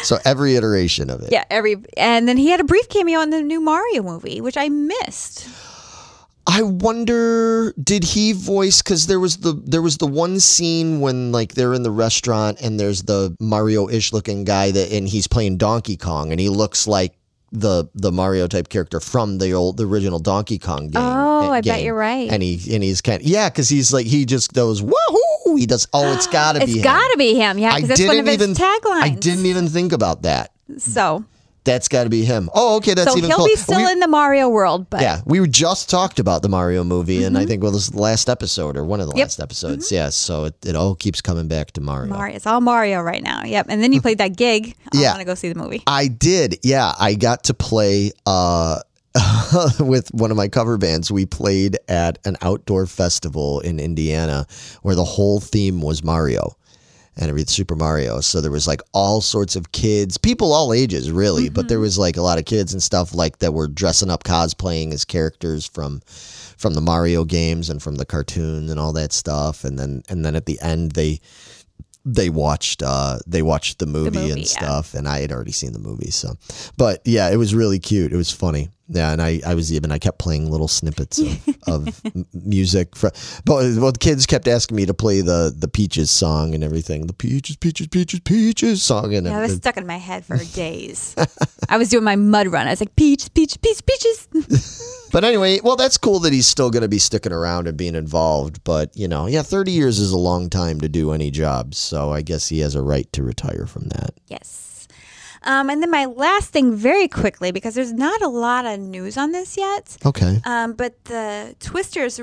So every iteration of it. Yeah, and then he had a brief cameo in the new Mario movie, which I missed. I wonder, did he voice? Because there was the one scene when like they're in the restaurant and there's the Mario-ish looking guy and he's playing Donkey Kong and he looks like the Mario type character from the original Donkey Kong game. Oh, I bet you're right. And he's kind of, because he's like, he just goes woohoo. He does. Oh, it's got to be him. It's got to be him. Yeah, because that's one of his taglines. I didn't even think about that. So. That's got to be him. Oh, okay, that's even cool. So he'll be still in the Mario world, but yeah, we just talked about the Mario movie, and I think this is the last episode or one of the last episodes. Yeah, so it all keeps coming back to Mario. It's all Mario right now. Yep, and then you played that gig. I want to go see the movie. I did. Yeah, I got to play with one of my cover bands. We played at an outdoor festival in Indiana where the whole theme was Mario. and everything, Super Mario. So there was like all sorts of kids, people all ages really, but there was like a lot of kids and stuff like that were dressing up, cosplaying as characters from the Mario games and from the cartoon and all that stuff. And then at the end they watched the movie and stuff, and I had already seen the movie. So, but yeah, it was really cute. It was funny. Yeah, and I kept playing little snippets of music. But the kids kept asking me to play the Peaches song and everything. The Peaches song. And that was stuck in my head for days. I was doing my mud run. I was like, peaches. But anyway, well, that's cool that he's still going to be sticking around and being involved. But, 30 years is a long time to do any job. So I guess he has a right to retire from that. Yes. And then my last thing very quickly, because there's not a lot of news on this yet. Okay. But the Twisters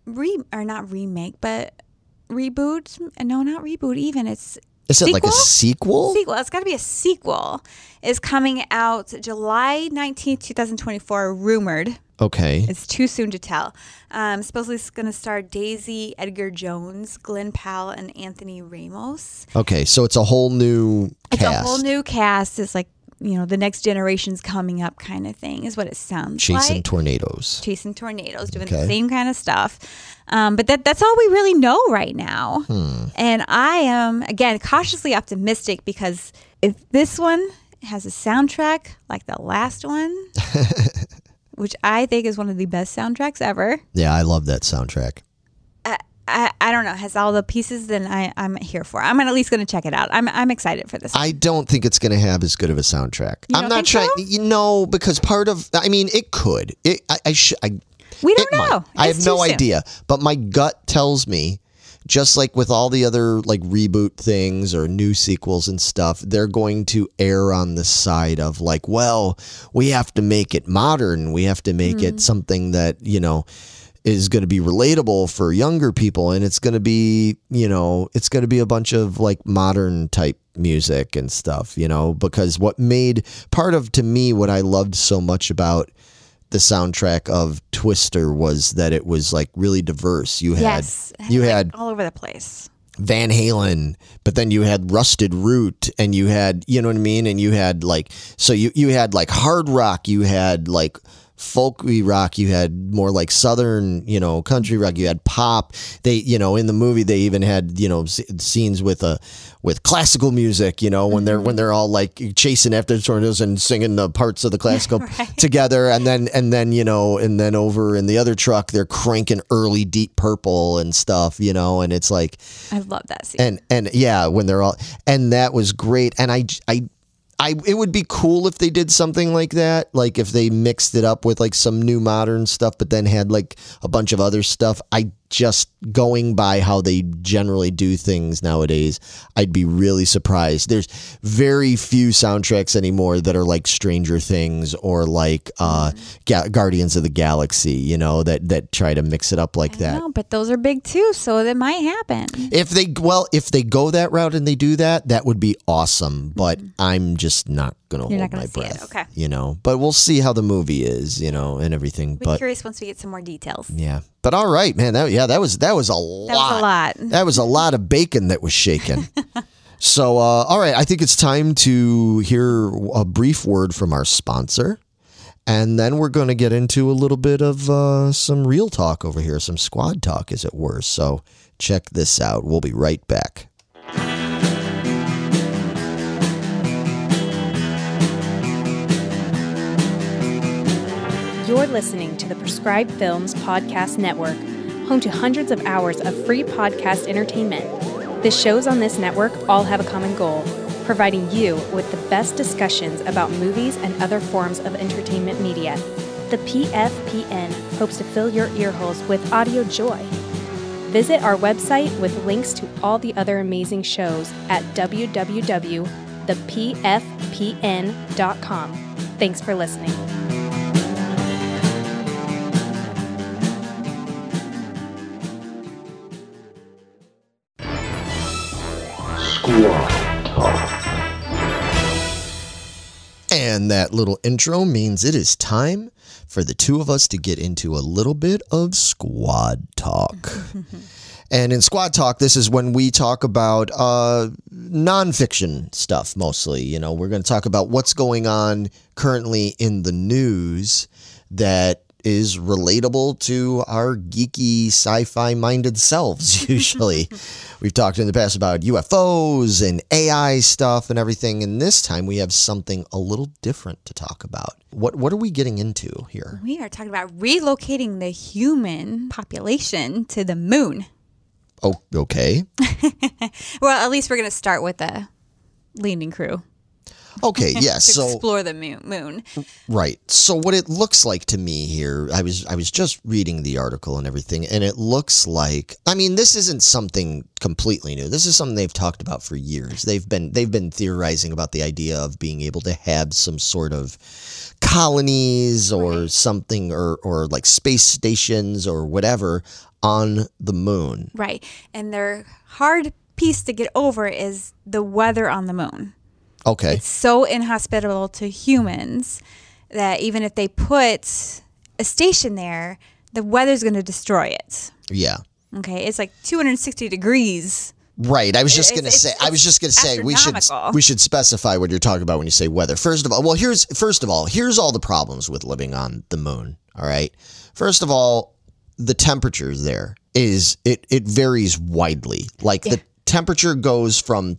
not remake, but reboot. No, not reboot even. Is it like a sequel? It's got to be a sequel. Is coming out July 19th, 2024, rumored. Okay. It's too soon to tell. Supposedly it's going to star Daisy Edgar Jones, Glenn Powell, and Anthony Ramos. Okay, so it's a whole new cast. It's a whole new cast. It's like, the next generation's coming up kind of thing is what it sounds Chasing like. tornadoes, doing the same kind of stuff. But that's all we really know right now. And I am, again, cautiously optimistic because if this one has a soundtrack like the last one, which I think is one of the best soundtracks ever. Yeah, I love that soundtrack. I don't know, has all the pieces, then I'm here for it. I'm at least going to check it out. I'm excited for this one. I don't think it's going to have as good of a soundtrack. I'm not trying, because it could. We don't know. I have no idea. But my gut tells me, just like with all the other like reboot things or new sequels and stuff, they're going to err on the side of like, well, we have to make it modern. We have to make it something that, is going to be relatable for younger people. And it's going to be, it's going to be a bunch of like modern type music and stuff, because to me, what I loved so much about the soundtrack of Twister was that it was like really diverse. You had all over the place. Van Halen, but then you had Rusted Root, and you had, and you had like, so you had like hard rock, you had like folky rock, you had more like southern, country rock, you had pop. They, in the movie they even had, scenes with classical music, when they're all like chasing after tornadoes and singing the parts of the classical together, and then over in the other truck they're cranking early Deep Purple and stuff, and it's like, I love that scene. And yeah, when they're all, and that was great. And it would be cool if they did something like that, like if they mixed it up with like some new modern stuff, but then had like a bunch of other stuff. Just going by how they generally do things nowadays, I'd be really surprised. There's very few soundtracks anymore that are like Stranger Things or like Guardians of the Galaxy, that try to mix it up like that. No, but those are big too, so that might happen. If they go that route and they do that, that would be awesome. But I'm just not going to hold my breath. Okay. But we'll see how the movie is, and everything. We're curious once we get some more details. Yeah. But all right, man. That was a lot. That was a lot. That was a lot of bacon that was shaken. So, all right. I think it's time to hear a brief word from our sponsor. And then we're going to get into a little bit of some real talk over here, some squad talk, as it were. So check this out. We'll be right back. You're listening to the Prescribed Films Podcast Network, home to hundreds of hours of free podcast entertainment. The shows on this network all have a common goal, providing you with the best discussions about movies and other forms of entertainment media. The PFPN hopes to fill your earholes with audio joy. Visit our website with links to all the other amazing shows at www.thepfpn.com. Thanks for listening. And that little intro means it is time for the two of us to get into a little bit of squad talk. And in Squad Talk, this is when we talk about nonfiction stuff mostly. You know, we're going to talk about what's going on currently in the news that is relatable to our geeky sci-fi minded selves. Usually we've talked in the past about UFOs and AI stuff and everything. And this time we have something a little different to talk about. What are we getting into here? We are talking about relocating the human population to the moon. Oh, okay. Well, at least we're going to start with the landing crew. Okay, yes. To So explore the moon. right. So what it looks like to me here, I was just reading the article and everything, and it looks like, I mean, this isn't something completely new. This is something they've talked about for years. They've been theorizing about the idea of being able to have some sort of colonies or something, or like space stations or whatever on the moon. Right. And their hard piece to get over is the weather on the moon. Okay. It's so inhospitable to humans that even if they put a station there, the weather's going to destroy it. Yeah. Okay. It's like 260 degrees. Right. I was just going to say we astronomical. should specify what you're talking about when you say weather. First of all, here's all the problems with living on the moon, all right? First of all, the temperatures there it varies widely. Like the temperature goes from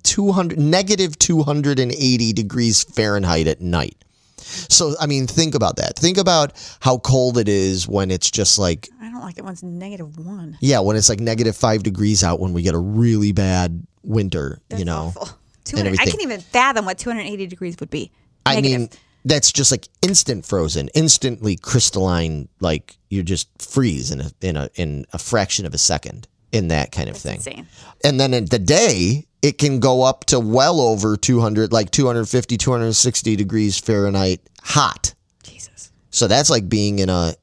negative 280 degrees Fahrenheit at night. So, I mean, think about that. Think about how cold it is when it's just like... I don't like it when it's -1. Yeah, when it's like -5 degrees out when we get a really bad winter, That's you know. awful. I can't even fathom what 280 degrees would be. I Negative. mean, that's just like instant frozen, instantly crystalline, like you just freeze in a fraction of a second. In that kind of thing. Insane. And then in the day, it can go up to well over 200, like 250, 260 degrees Fahrenheit hot. Jesus. So that's like being in a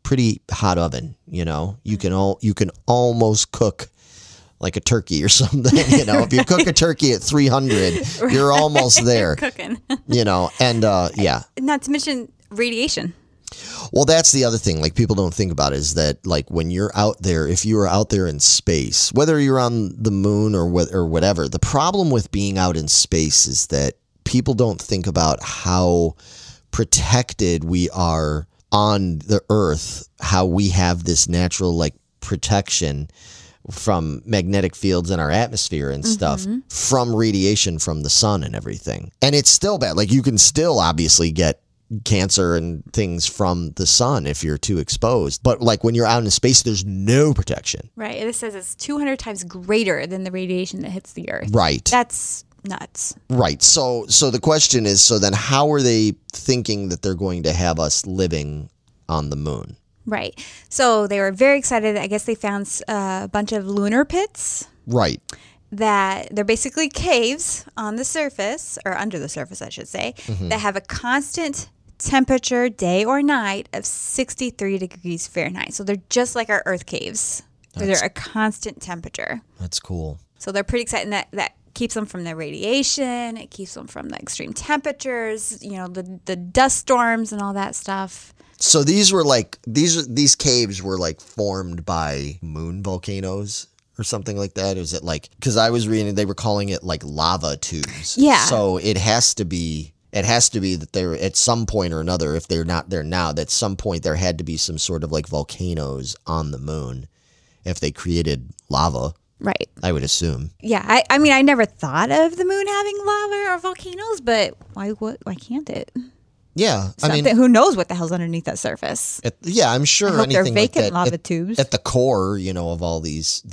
pretty hot oven, you know. You can almost cook like a turkey or something, you know. If you cook a turkey at 300, you're almost there. You're cooking. You know, and yeah. Not to mention radiation. Well, that's the other thing, like, people don't think about is that, like, when you're out there, if you are out there in space, whether you're on the moon or whatever, the problem with being out in space is that people don't think about how protected we are on the Earth, how we have this natural, like, protection from magnetic fields in our atmosphere and stuff from radiation from the sun and everything. And it's still bad. Like, you can still obviously get cancer and things from the sun if you're too exposed. But like when you're out in space, there's no protection. Right. It says it's 200 times greater than the radiation that hits the Earth. Right. That's nuts. Right. So the question is, so then how are they thinking that they're going to have us living on the moon? Right. So they were very excited. I guess they found a bunch of lunar pits. Right. That they're basically caves on the surface, or under the surface, I should say, that have a constant temperature, day or night, of 63 degrees Fahrenheit. So they're just like our Earth caves, where they're a constant temperature. That's cool. So they're pretty excited. That keeps them from the radiation. It keeps them from the extreme temperatures, you know, the dust storms and all that stuff. So these were like, these caves were like formed by moon volcanoes or something like that? Is it like, because I was reading, they were calling it like lava tubes. Yeah. So it has to be that they're at some point or another, if they're not there now, that at some point there had to be some sort of like volcanoes on the moon if they created lava. Right. I would assume. Yeah. I mean, I never thought of the moon having lava or volcanoes, but why can't it? Yeah. Something, I mean, who knows what the hell's underneath that surface? Yeah, I'm sure I hope anything they're vacant like that, lava tubes. At the core, you know, of all these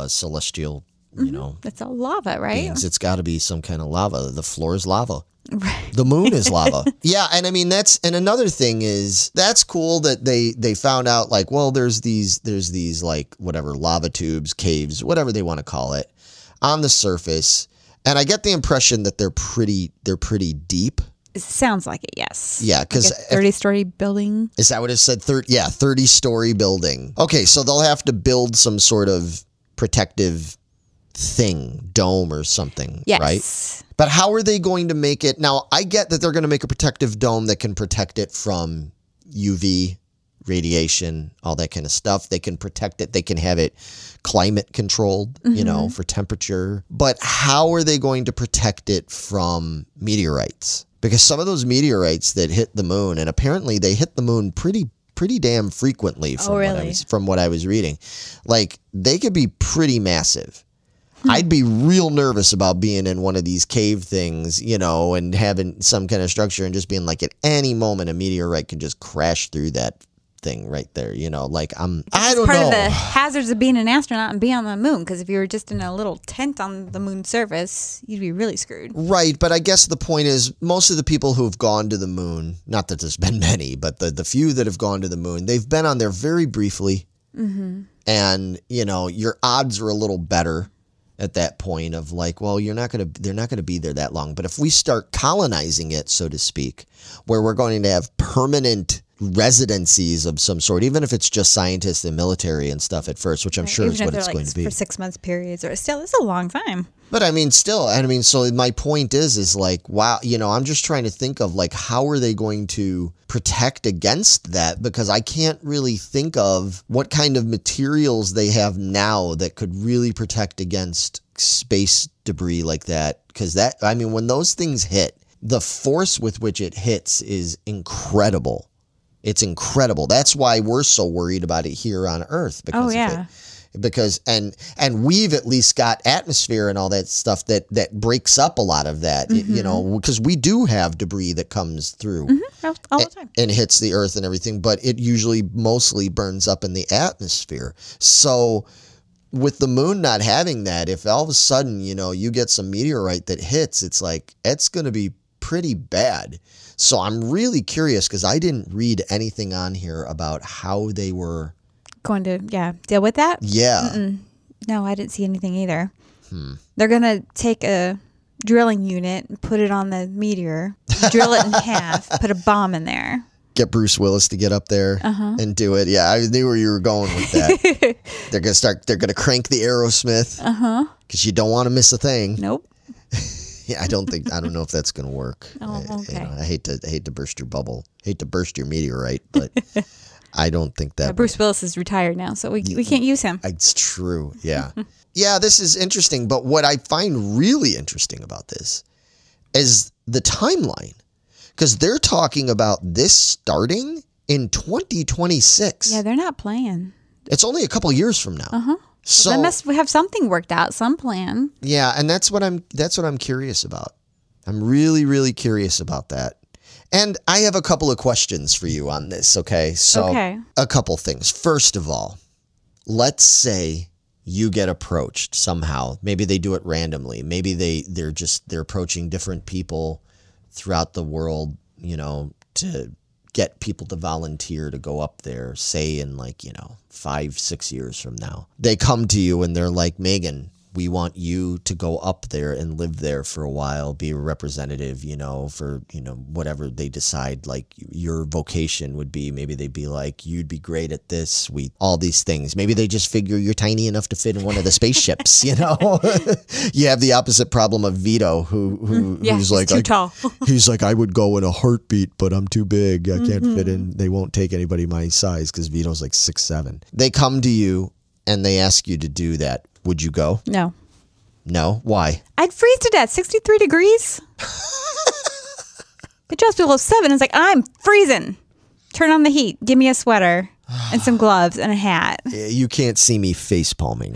celestial, you know, it's all lava, right? beings, it's got to be some kind of lava. The floor is lava. Right. The moon is lava. Yeah, and I mean and another thing is that's cool that they found out, like, well, there's these like whatever lava tubes, caves, whatever they want to call it, on the surface, and I get the impression that they're pretty deep. It sounds like it, yes. Yeah, because like 30-story building. Is that what it said? 30-story building. Okay, so they'll have to build some sort of protective thing, dome or something, yes. Right? But how are they going to make it? Now, I get that they're going to make a protective dome that can protect it from UV radiation, all that kind of stuff. They can protect it. They can have it climate controlled, you know, for temperature. But how are they going to protect it from meteorites? Because some of those meteorites that hit the moon, and apparently they hit the moon pretty damn frequently from what I was reading. Like, they could be pretty massive. I'd be real nervous about being in one of these cave things, you know, and having some kind of structure and just being like, at any moment a meteorite could just crash through that thing right there, you know, like I don't know. Part of the hazards of being an astronaut and being on the moon, because if you were just in a little tent on the moon's surface, you'd be really screwed. Right, but I guess the point is, most of the people who've gone to the moon, not that there's been many, but the few that have gone to the moon, they've been on there very briefly, and, you know, your odds are a little better at that point of like, well, they're not going to be there that long. But if we start colonizing it, so to speak, where we're going to have permanent residencies of some sort, even if it's just scientists and military and stuff at first, which I'm sure is what it's going to be. For 6 months periods, or still, it's a long time. But I mean, still, so my point is like, wow, you know, I'm just trying to think of like, how are they going to protect against that? Because I can't really think of what kind of materials they have now that could really protect against space debris like that. Because that, I mean, when those things hit, the force with which it hits is incredible. It's incredible. That's why we're so worried about it here on Earth because of it. Because and we've at least got atmosphere and all that stuff that breaks up a lot of that, you know, because we do have debris that comes through all the time and hits the Earth and everything, but it usually mostly burns up in the atmosphere. So with the moon not having that, if all of a sudden, you know, you get some meteorite that hits, it's like, it's going to be pretty bad. So I'm really curious because I didn't read anything on here about how they were going to deal with that. No, I didn't see anything either. They're gonna take a drilling unit and put it on the meteor, drill it in half, put a bomb in there, get Bruce Willis to get up there and do it. Yeah, I knew where you were going with that. They're gonna crank the Aerosmith because you don't want to miss a thing. Nope. Yeah, I don't know if that's gonna work. Okay. You know, I hate to burst your bubble, hate to burst your meteorite, but I don't think that. Bruce Willis is retired now, so we can't use him. It's true. Yeah. Yeah, this is interesting. But what I find really interesting about this is the timeline, because they're talking about this starting in 2026. Yeah, they're not playing. It's only a couple years from now. So they must have something worked out, some plan. Yeah, and that's what I'm curious about. I'm really, really curious about that. And I have a couple of questions for you on this, okay? So a couple things. First of all, let's say you get approached somehow. Maybe they do it randomly. Maybe they're approaching different people throughout the world, you know, to get people to volunteer to go up there, say in 5-6 years from now. They come to you and they're like, Megan, we want you to go up there and live there for a while, be a representative, for, whatever they decide, like your vocation would be. Maybe they'd be like, you'd be great at this, all these things. Maybe they just figure you're tiny enough to fit in one of the spaceships, You have the opposite problem of Vito, who's like, too tall. He's like, I would go in a heartbeat, but I'm too big. I can't fit in. They won't take anybody my size because Vito's like 6'7". They come to you and they ask you to do that. Would you go? No. No? Why? I'd freeze to death. 63 degrees. It drops below 7. It's like, I'm freezing. Turn on the heat. Give me a sweater and some gloves and a hat. You can't see me face palming.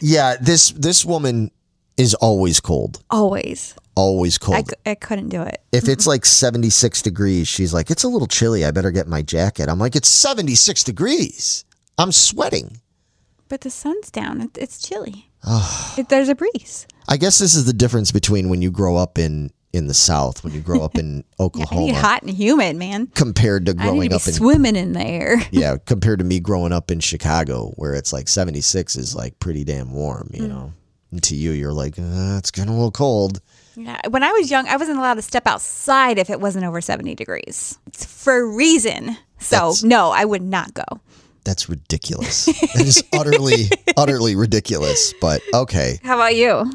Yeah, this woman is always cold. Always. Always cold. I couldn't do it. If it's like 76 degrees, she's like, it's a little chilly. I better get my jacket. I'm like, it's 76 degrees. I'm sweating. But the sun's down. It's chilly. There's a breeze. I guess this is the difference between when you grow up in the South, when you grow up in Oklahoma. I need hot and humid, man. Compared to growing up in swimming in the air. Yeah, compared to me growing up in Chicago, where it's like 76 is like pretty damn warm, you know. And to you, you're like, it's getting a little cold. Yeah, when I was young, I wasn't allowed to step outside if it wasn't over 70 degrees. It's for a reason. So, no, I would not go. That's ridiculous. That is utterly ridiculous, but okay. How about you?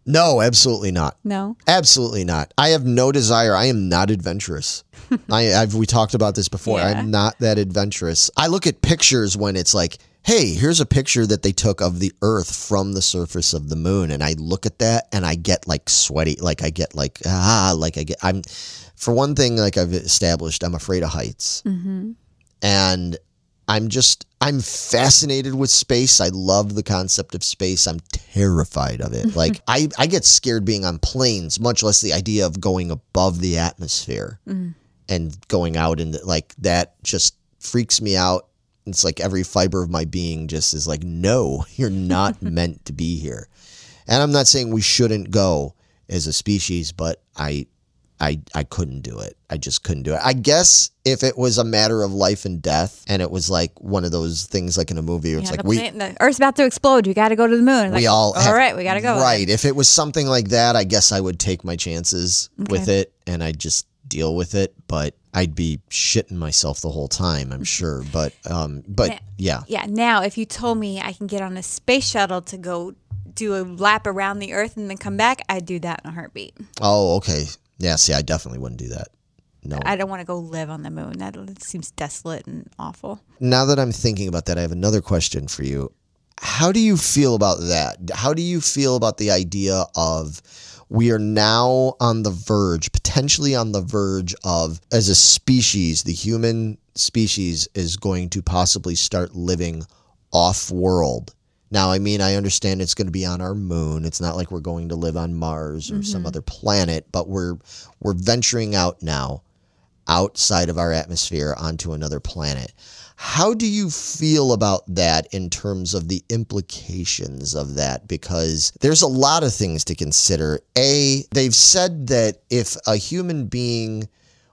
No, absolutely not. No? Absolutely not. I have no desire. I am not adventurous. We talked about this before. Yeah. I'm not that adventurous. I look at pictures when it's like, hey, here's a picture that they took of the Earth from the surface of the moon. And I look at that and I get like sweaty. Like I get like, I'm, for one thing, like I've established, I'm afraid of heights. Mm-hmm. And I'm fascinated with space. I love the concept of space. I'm terrified of it. Like I get scared being on planes, much less the idea of going above the atmosphere and going out, and like that just freaks me out. It's like every fiber of my being just is like, no, you're not meant to be here. And I'm not saying we shouldn't go as a species, but I couldn't do it. I just couldn't do it. I guess if it was a matter of life and death, and it was like one of those things like in a movie where it's like the Earth's about to explode. You got to go to the moon. We like, all right, we got to go. Right. If it was something like that, I guess I would take my chances with it, and I'd just deal with it. But I'd be shitting myself the whole time, I'm sure. But yeah. Yeah. Now, if you told me I can get on a space shuttle to go do a lap around the Earth and then come back, I'd do that in a heartbeat. Oh, okay. Yeah, see, I definitely wouldn't do that. No. I don't want to go live on the moon. That seems desolate and awful. Now that I'm thinking about that, I have another question for you. How do you feel about that? How do you feel about the idea of we are now on the verge, potentially on the verge of, as a species, the human species is going to possibly start living off-world? Now, I mean, I understand it's going to be on our moon. It's not like we're going to live on Mars or some other planet, but we're venturing out now, outside of our atmosphere onto another planet. How do you feel about that in terms of the implications of that? Because there's a lot of things to consider. They've said that if a human being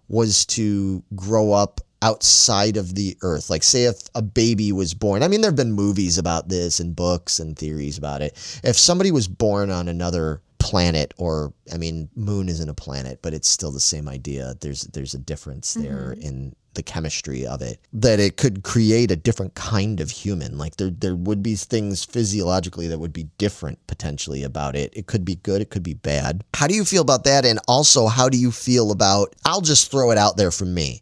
was to grow up outside of the Earth, like say if a baby was born, I mean, there have been movies about this and books and theories about it. If somebody was born on another planet, or, I mean, moon isn't a planet, but it's still the same idea. There's a difference there in the chemistry of it, that it could create a different kind of human. Like there would be things physiologically that would be different potentially about it. It could be good, it could be bad. How do you feel about that? And also, how do you feel about, I'll just throw it out there from me,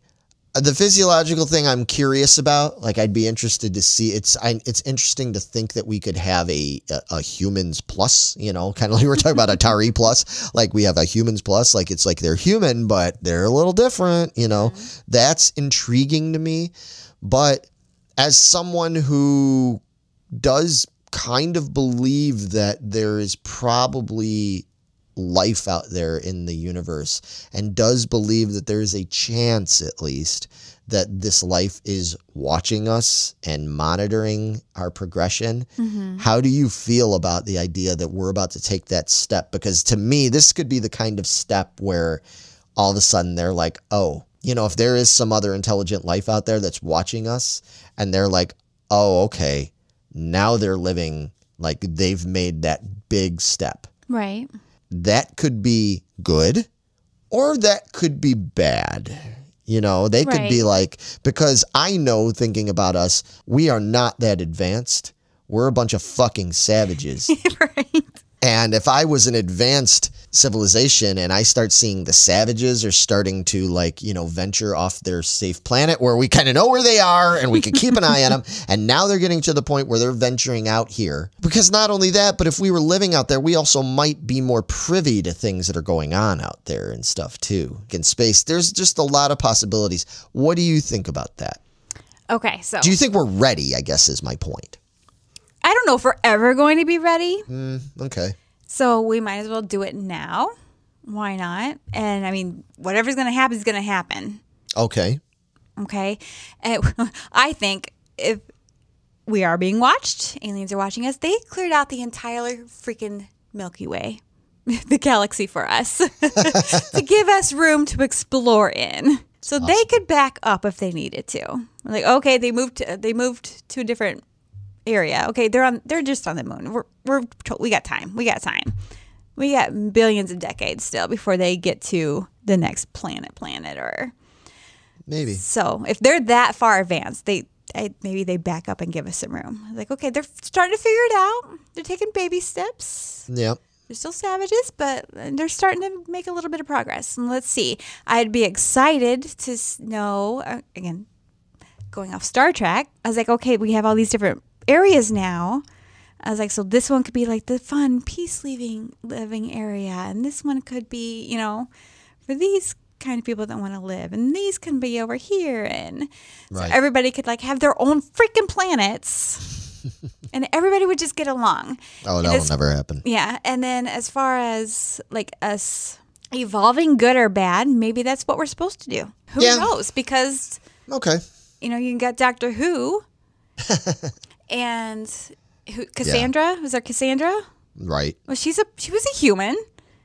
the physiological thing I'm curious about. Like, I'd be interested to see. It's interesting to think that we could have a humans plus, you know, kind of like we were talking about Atari plus. Like, we have a humans plus. Like, it's like they're human, but they're a little different, you know. That's intriguing to me. But as someone who does kind of believe that there is probably life out there in the universe, and does believe that there is a chance, at least, that this life is watching us and monitoring our progression. How do you feel about the idea that we're about to take that step? Because to me, this could be the kind of step where all of a sudden they're like, oh, you know, if there is some other intelligent life out there that's watching us, and they're like, oh, okay, now they're living, like they've made that big step. Right. That could be good, or that could be bad. You know, they could be like, because I know, thinking about us, we are not that advanced. We're a bunch of fucking savages. Right. And if I was an advanced civilization and I start seeing the savages are starting to, like, you know, venture off their safe planet where we kind of know where they are and we can keep an eye on them. And now they're getting to the point where they're venturing out here. Because not only that, but if we were living out there, we also might be more privy to things that are going on out there and stuff too. In space, there's just a lot of possibilities. What do you think about that? Okay, so. Do you think we're ready, I guess is my point. I don't know if we're ever going to be ready. Okay. So we might as well do it now. Why not? And I mean, whatever's going to happen is going to happen. Okay. Okay. And I think if we are being watched, aliens are watching us, they cleared out the entire freaking Milky Way, the galaxy for us, to give us room to explore in. So awesome. They could back up if they needed to. Like, okay, they moved to a different area. Okay, they're just on the moon. We got time. We got billions of decades still before they get to the next planet or maybe. So if they're that far advanced, maybe they back up and give us some room. Like, okay, they're starting to figure it out. They're taking baby steps. Yep. They're still savages, but they're starting to make a little bit of progress. And let's see. I'd be excited to know, again, going off Star Trek, I was like, okay, we have all these different areas now. I was like, so this one could be like the fun, living area. And this one could be, you know, for these kind of people that want to live. And these can be over here. And so everybody could like have their own freaking planets. And everybody would just get along. Oh, that'll never happen. Yeah. And then as far as like us evolving good or bad, maybe that's what we're supposed to do. Who knows? Because, you know, you got Doctor Who and Cassandra. Was there Cassandra? Right. Well, she was a human.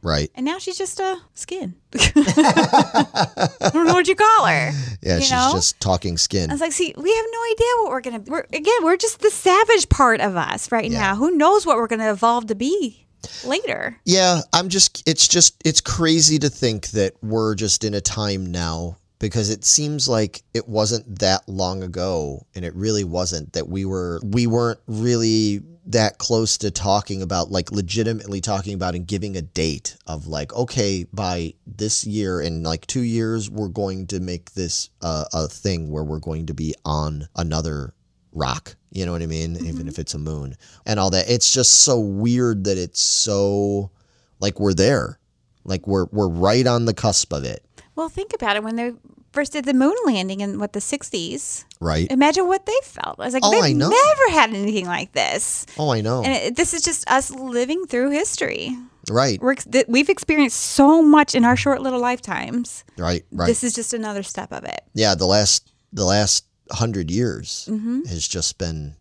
Right. And now she's just a skin. I don't know what you call her. Yeah, she's just talking skin. I was like, see, we have no idea what we're going to... We're just the savage part of us right now. Who knows what we're going to evolve to be later? Yeah, it's crazy to think that we're just in a time now, because it seems like it wasn't that long ago, and it really wasn't, that we weren't really that close to talking about, like, legitimately talking about and giving a date of like, okay, by this year, in like 2 years, we're going to make this a thing where we're going to be on another rock. You know what I mean? Mm-hmm. Even if it's a moon and all that. It's just so weird that it's so like we're there, like we're right on the cusp of it. Well, think about it. When they first did the moon landing in, the 60s. Right. Imagine what they felt. I was like, they've never had anything like this. Oh, I know. And this is just us living through history. Right. We've experienced so much in our short little lifetimes. Right, right. This is just another step of it. Yeah, the last 100 years has just been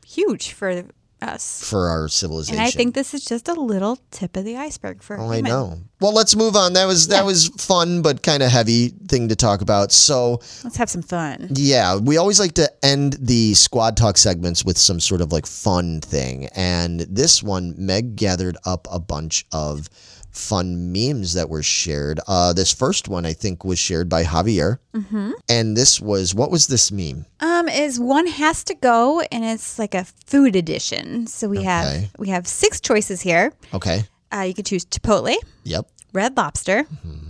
huge for us, for our civilization. And I think this is just a little tip of the iceberg for I know. Well, let's move on. That was fun but kind of heavy thing to talk about. So let's have some fun. Yeah, we always like to end the Squad Talk segments with some sort of like fun thing. And this one, Meg gathered up a bunch of fun memes that were shared. This first one, I think, was shared by Javier. Mm-hmm. And what was this meme? Is One Has to Go, and it's like a food edition. So we have 6 choices here. Okay. You could choose Chipotle. Yep. Red Lobster,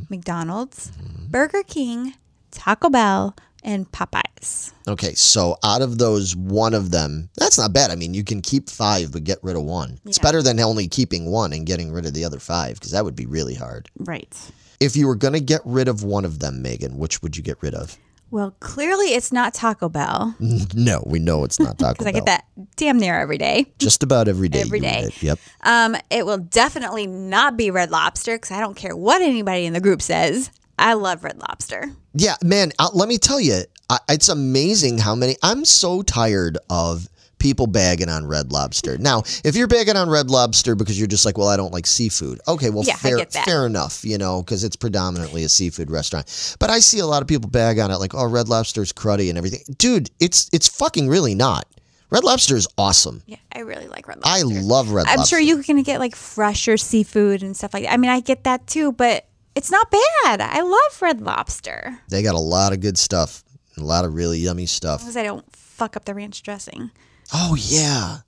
McDonald's, Burger King, Taco Bell, and Popeyes. Okay, so out of those, one of them, that's not bad. I mean, you can keep 5 but get rid of 1. It's better than only keeping 1 and getting rid of the other 5, because that would be really hard. Right. If you were going to get rid of one of them, Megan, which would you get rid of? Well, clearly it's not Taco Bell. No, we know it's not Taco Bell. Because I get that damn near every day. Just about every day. Every day. Yep. It will definitely not be Red Lobster, because I don't care what anybody in the group says. I love Red Lobster. Yeah, man, let me tell you, it's amazing how many... I'm so tired of people bagging on Red Lobster. Now, if you're bagging on Red Lobster because you're just like, well, I don't like seafood. Okay, well, fair enough, you know, because it's predominantly a seafood restaurant. But I see a lot of people bag on it like, oh, Red Lobster's cruddy and everything. Dude, it's fucking really not. Red Lobster is awesome. Yeah, I really like Red Lobster. I love Red Lobster. I'm sure you can get like fresher seafood and stuff like that. I mean, I get that too, but it's not bad. I love Red Lobster. They got a lot of good stuff. A lot of really yummy stuff. Because I don't fuck up the ranch dressing. Oh, yeah.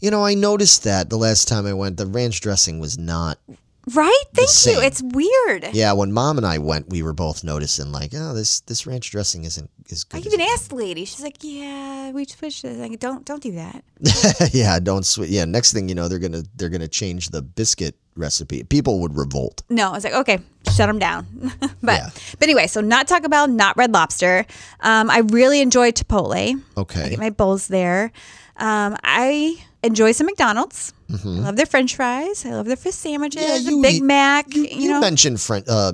You know, I noticed that the last time I went. The ranch dressing was not right? Thank you. It's weird. Yeah, when Mom and I went, we were both noticing, like, oh, this ranch dressing isn't as good. I even asked the lady. She's like, yeah, we switched it. Like, don't do that. Yeah, don't switch. Yeah, next thing you know, they're gonna change the biscuit recipe. People would revolt. No, I was like, okay, shut them down. But anyway, so not Taco Bell, not Red Lobster. I really enjoy Chipotle. Okay. I get my bowls there. I enjoy some McDonald's. Mm-hmm. I love their French fries. I love their fish sandwiches. Yeah, Big Mac. You mentioned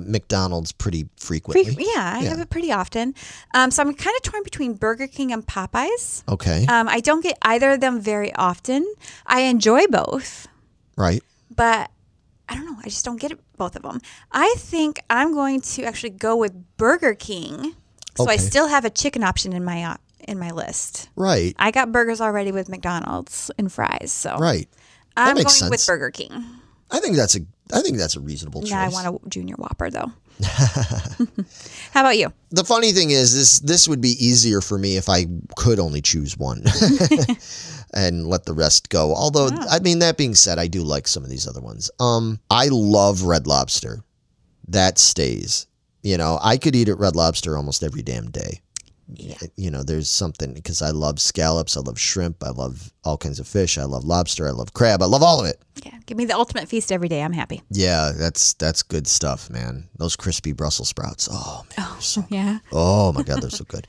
McDonald's pretty frequently. I have it pretty often. So I'm kind of torn between Burger King and Popeyes. Okay. I don't get either of them very often. I enjoy both. Right. But I don't know. I just don't get both of them. I think I'm going to actually go with Burger King. So I still have a chicken option in my list. Right. I got burgers already with McDonald's and fries. So right. I'm going with Burger King. I think that's a reasonable choice. Yeah, I want a Junior Whopper though. How about you? The funny thing is this would be easier for me if I could only choose one. and let the rest go. Although, I mean, that being said, I do like some of these other ones. I love Red Lobster. That stays. You know, I could eat at Red Lobster almost every damn day. Yeah. You know, there's something, because I love scallops, I love shrimp, I love all kinds of fish, I love lobster, I love crab, I love all of it. Yeah, give me the ultimate feast every day. I'm happy. Yeah, that's good stuff, man. Those crispy Brussels sprouts. Oh, man. They're so good. Yeah. Oh, my God, they're so good.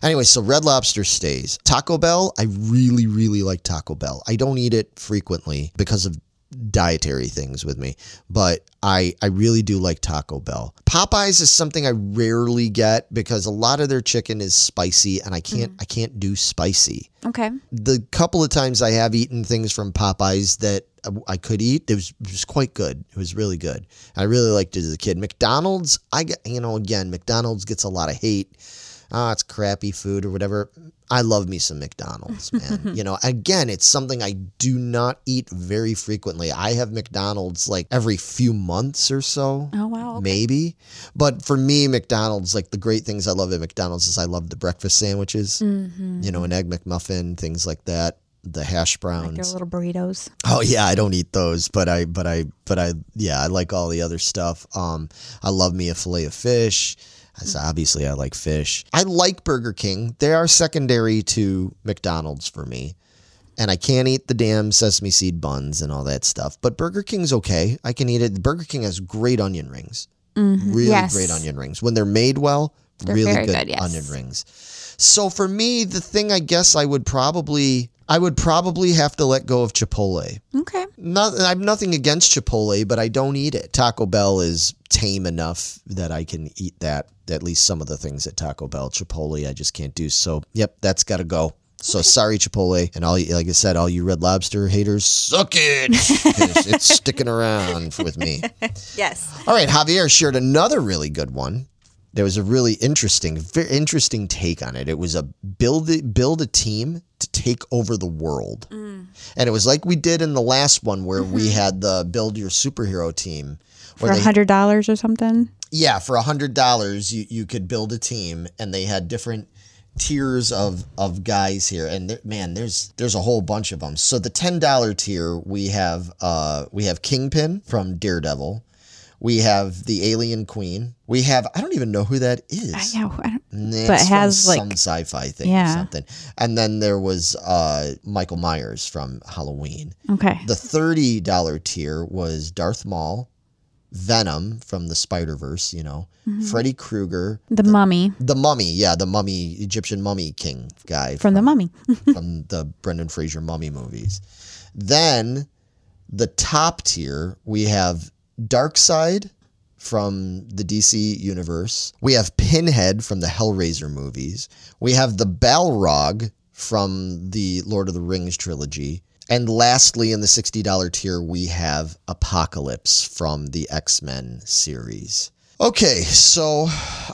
Anyway, so Red Lobster stays. Taco Bell, I really, really like Taco Bell. I don't eat it frequently because of dietary things with me, but I really do like Taco Bell. Popeyes is something I rarely get because a lot of their chicken is spicy, and I can't do spicy. Okay. The couple of times I have eaten things from Popeyes that I could eat, it was quite good. It was really good. I really liked it as a kid. McDonald's, again, McDonald's gets a lot of hate. It's crappy food or whatever. I love me some McDonald's, man. You know, again, it's something I do not eat very frequently. I have McDonald's like every few months or so. Oh, wow. Okay. Maybe. But for me, McDonald's, like the great things I love at McDonald's is I love the breakfast sandwiches, you know, an Egg McMuffin, things like that. The hash browns, like their little burritos. Oh yeah, I don't eat those, but I like all the other stuff. I love me a fillet of fish. So obviously, I like fish. I like Burger King. They are secondary to McDonald's for me. And I can't eat the damn sesame seed buns and all that stuff. But Burger King's okay. I can eat it. Burger King has great onion rings. Really great onion rings. When they're made well, they're really good onion rings. So for me, the thing I guess I would probably have to let go of Chipotle. Okay. I have nothing against Chipotle, but I don't eat it. Taco Bell is tame enough that I can eat that. At least some of the things at Taco Bell. Chipotle, I just can't do. So, yep, that's got to go. So, sorry, Chipotle. And like I said, all you Red Lobster haters, suck it. 'Cause it's sticking around with me. Yes. All right, Javier shared another really good one. There was a really very interesting take on it. It was a build a team to take over the world. And it was like we did in the last one where we had the build your superhero team. For $100 or something? Yeah, for $100, you could build a team, and they had different tiers of guys here. And there's a whole bunch of them. So the $10 tier, we have Kingpin from Daredevil. We have the Alien Queen. We have, I don't even know who that is. I know. But it has some sci-fi thing or something. And then there was Michael Myers from Halloween. Okay. The $30 tier was Darth Maul, Venom from the Spider-Verse, you know, Freddy Krueger. The Mummy. The Mummy, yeah, the Mummy, Egyptian Mummy King guy. From the Mummy. from the Brendan Fraser Mummy movies. Then the top tier, we have Darkseid from the DC universe. We have Pinhead from the Hellraiser movies. We have the Balrog from the Lord of the Rings trilogy. And lastly, in the $60 tier, we have Apocalypse from the X-Men series. Okay, so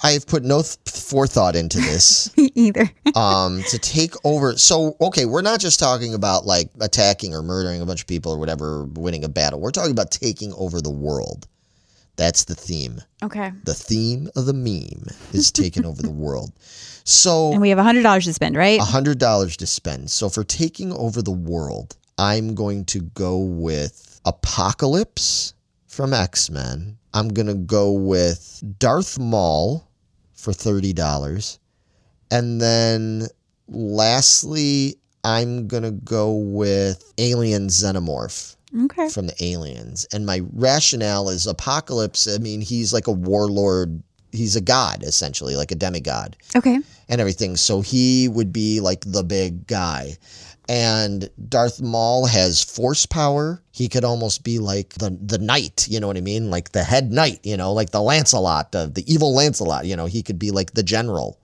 I have put no forethought into this. Me either. To take over. So, okay, we're not just talking about like attacking or murdering a bunch of people or whatever, winning a battle. We're talking about taking over the world. That's the theme. Okay. The theme of the meme is taking over the world. So, and we have $100 to spend, right? $100 to spend. So for taking over the world, I'm going to go with Apocalypse from X-Men. I'm going to go with Darth Maul for $30. And then lastly, I'm going to go with Alien Xenomorph from the Aliens. And my rationale is Apocalypse, I mean, he's like a warlord. He's a god, essentially, like a demigod. Okay. And everything. So he would be like the big guy. And Darth Maul has force power. He could almost be like the knight, you know what I mean? Like the head knight, you know, like the Lancelot, the evil Lancelot, you know, he could be like the general,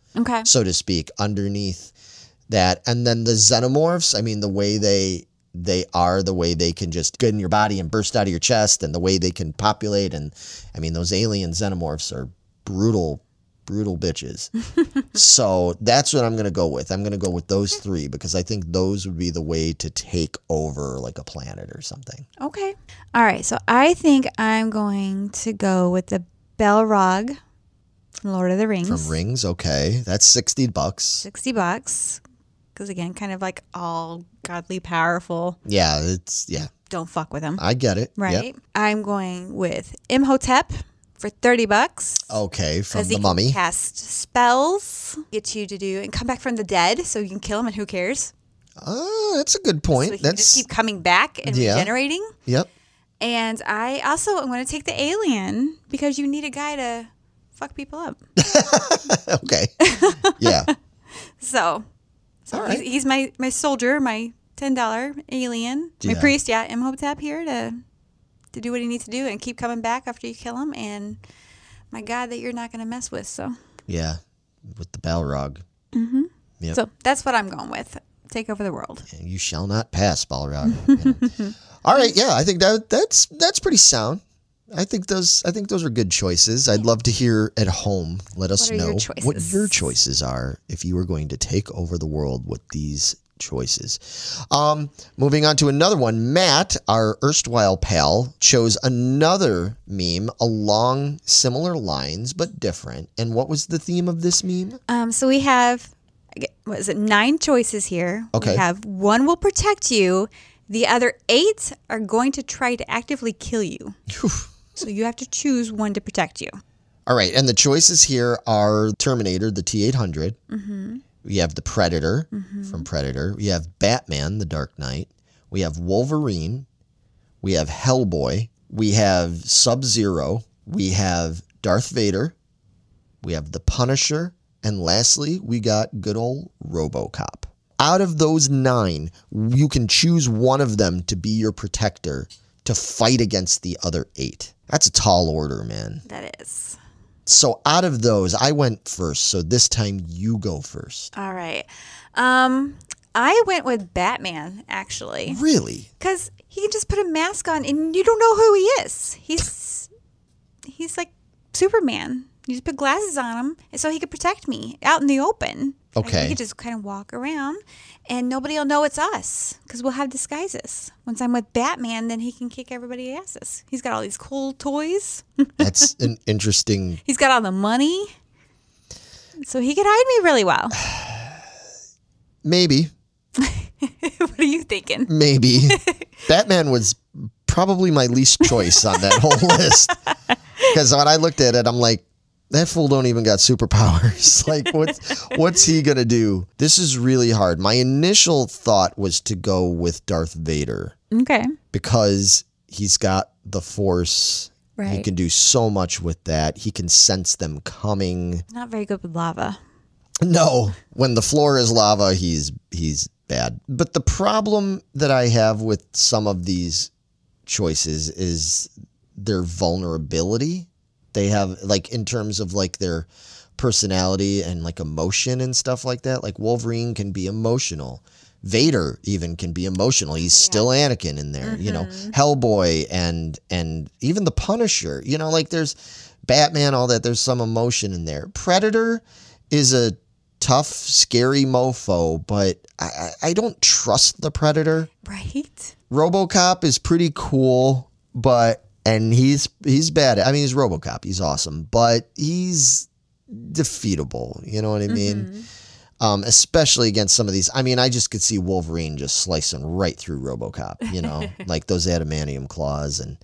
so to speak, underneath that. And then the Xenomorphs, I mean, the way they are, the way they can just get in your body and burst out of your chest, and the way they can populate. And I mean, those alien Xenomorphs are brutal bitches. So that's what I'm going to go with. I'm going to go with those three because I think those would be the way to take over like a planet or something. Okay. All right. So I think I'm going to go with the Balrog from Lord of the Rings. From Rings. Okay. That's $60. $60. because again, kind of like all godly powerful. Yeah, Don't fuck with him. I get it. Right. Yep. I'm going with Imhotep for $30. Okay, from Because he the Mummy. can cast spells, get you to do, and come back from the dead, so you can kill him, and who cares? That's a good point. So he can just keep coming back and regenerating. Yep. And I also am going to take the alien because you need a guy to fuck people up. Okay. Yeah. So All right. he's my soldier, my $10 alien, my priest. Yeah, Imhotep here to do what he needs to do and keep coming back after you kill him. And my God, that you're not going to mess with. So Yeah, with the Balrog. Mm-hmm. Yep. So that's what I'm going with. Take over the world. You shall not pass, Balrog. All right, yeah, I think that's pretty sound. I think those are good choices. I'd love to hear at home. Let us know what your choices are if you were going to take over the world with these choices. Moving on to another one. Matt, our erstwhile pal, chose another meme along similar lines but different. And what was the theme of this meme? So we have, 9 choices here. Okay. We have 1 will protect you. The other 8 are going to try to actively kill you. So you have to choose one to protect you. All right. And the choices here are Terminator, the T-800. Mm-hmm. We have the Predator from Predator. We have Batman, the Dark Knight. We have Wolverine. We have Hellboy. We have Sub-Zero. We have Darth Vader. We have the Punisher. And lastly, we got good old RoboCop. Out of those 9, you can choose one of them to be your protector to fight against the other 8. That's a tall order, man. That is. So out of those, I went first. So this time you go first. All right. I went with Batman, actually. Really? Because he can just put a mask on and you don't know who he is. He's like Superman. You just put glasses on him so he could protect me out in the open. Okay. He could just kind of walk around and nobody will know it's us because we'll have disguises. Once I'm with Batman, then he can kick everybody's asses. He's got all these cool toys. That's an interesting... He's got all the money. So he could hide me really well. Maybe. What are you thinking? Maybe. Batman was probably my least choice on that whole list. Because when I looked at it, I'm like, that fool don't even got superpowers. Like, what's he going to do? This is really hard. My initial thought was to go with Darth Vader. Okay. Because he's got the Force. Right. He can do so much with that. He can sense them coming. Not very good with lava. No. When the floor is lava, he's bad. But the problem that I have with some of these choices is their vulnerability. They have, like, in terms of, like, their personality and, like, emotion and stuff like that. Like, Wolverine can be emotional. Vader even can be emotional. He's still Anakin in there. You know, Hellboy and even the Punisher. You know, like, there's Batman, all that. There's some emotion in there. Predator is a tough, scary mofo, but I don't trust the Predator. Right. RoboCop is pretty cool, but... And he's bad. I mean, he's RoboCop. He's awesome, but he's defeatable. You know what I mean? Especially against some of these. I mean, I just could see Wolverine just slicing right through RoboCop. You know, like those adamantium claws, and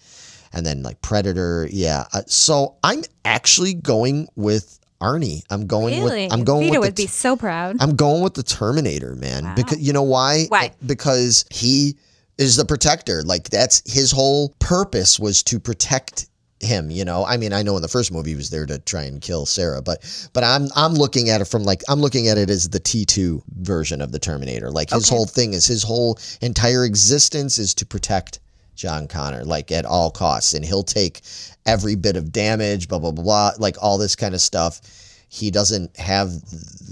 then like Predator. Yeah. So I'm actually going with Arnie. I'm going Vito would be so proud. I'm going with the Terminator, man. Wow. Because you know why? Why? Because he is the protector. Like, that's his whole purpose, was to protect him, you know. I mean, I know in the first movie he was there to try and kill Sarah, but I'm looking at it from, like, I'm looking at it as the T2 version of the Terminator. Like, his whole thing is, his whole entire existence is to protect John Connor, like, at all costs, and he'll take every bit of damage, blah blah blah, blah, like all this kind of stuff. He doesn't have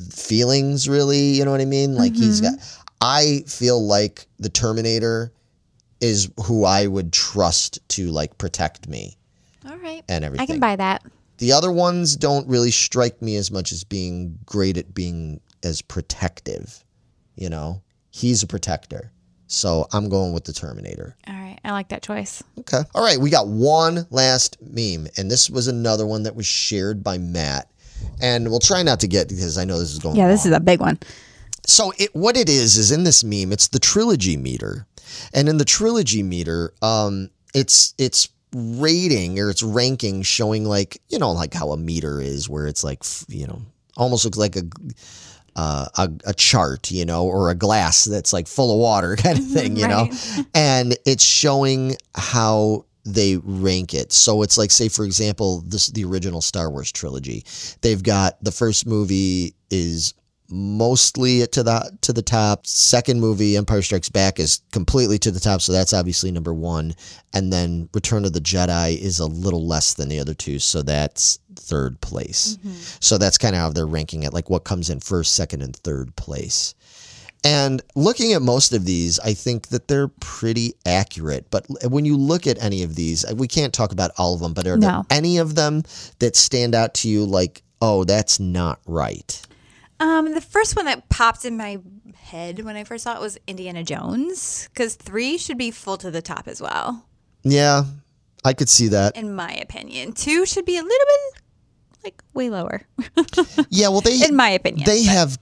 feelings, really, you know what I mean? Like, he's got... I feel like the Terminator is who I would trust to, like, protect me. All right. And everything. I can buy that. The other ones don't really strike me as much as being great at being as protective. You know? He's a protector. So I'm going with the Terminator. All right. I like that choice. Okay. All right. We got one last meme. And this was another one that was shared by Matt. And we'll try not to get, because I know this is going Yeah, long. this is a big one. So what it is in this meme, it's the trilogy meter. And in the trilogy meter, it's rating or it's ranking showing like, you know, like how a meter is where it's like, you know, almost looks like a chart, you know, or a glass that's like full of water kind of thing, you know, and it's showing how they rank it. So it's like, say, for example, the original Star Wars trilogy. They've got the first movie is mostly to the top. Second movie, Empire Strikes Back, is completely to the top, so that's obviously number one. And then Return of the Jedi is a little less than the other two, so that's third place. So that's kind of how they're ranking it, like what comes in first, second, and third place. And looking at most of these, I think that they're pretty accurate. But when you look at any of these, we can't talk about all of them, but are there any of them that stand out to you like, oh, that's not right? The first one that popped in my head when I first saw it was Indiana Jones, because 3 should be full to the top as well. Yeah, I could see that. In my opinion. 2 should be a little bit like way lower. Yeah, well, in my opinion, they have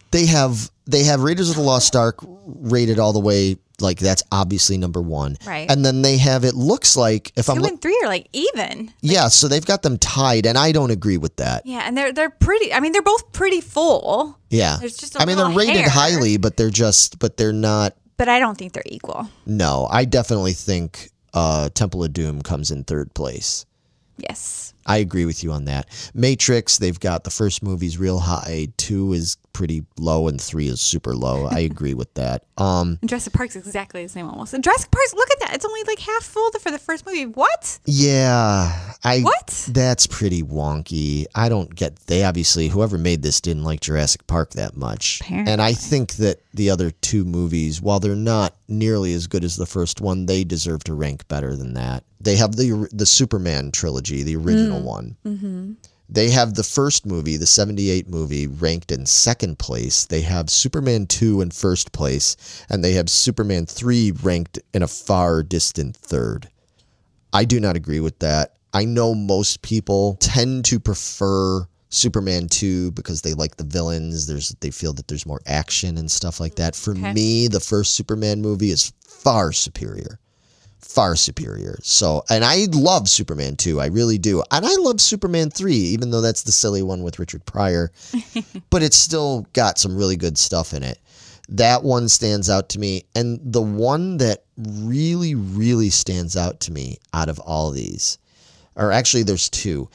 Raiders of the Lost Ark rated all the way, like that's obviously number one, right? And then they have, it looks like, if 2 and 3 are like even. Yeah, so they've got them tied, and I don't agree with that. Yeah, and they're pretty. I mean, they're both pretty full. Yeah, there's just they're rated highly, but they're not. But I don't think they're equal. No, I definitely think Temple of Doom comes in third place. Yes. I agree with you on that. Matrix, they've got the first movie's real high, 2 is pretty low, and 3 is super low. I agree with that. And Jurassic Park's exactly the same almost. And Jurassic Park's, look at that. It's only like half full for the first movie. What? Yeah. What? That's pretty wonky. I don't get, they obviously, whoever made this didn't like Jurassic Park that much. Apparently. And I think that the other 2 movies, while they're not nearly as good as the first one, they deserve to rank better than that. They have the Superman trilogy, the original one. Mm-hmm. They have the first movie, the 78 movie, ranked in second place. They have Superman 2 in first place, and they have Superman 3 ranked in a far distant third. I do not agree with that. I know most people tend to prefer Superman 2 because they like the villains. They feel that there's more action and stuff like that. For me, the first Superman movie is far superior. Far superior. So, and I love Superman 2. I really do. And I love Superman 3, even though that's the silly one with Richard Pryor. But it's still got some really good stuff in it. That one stands out to me. And the one that really, really stands out to me out of all these, or actually there's 2,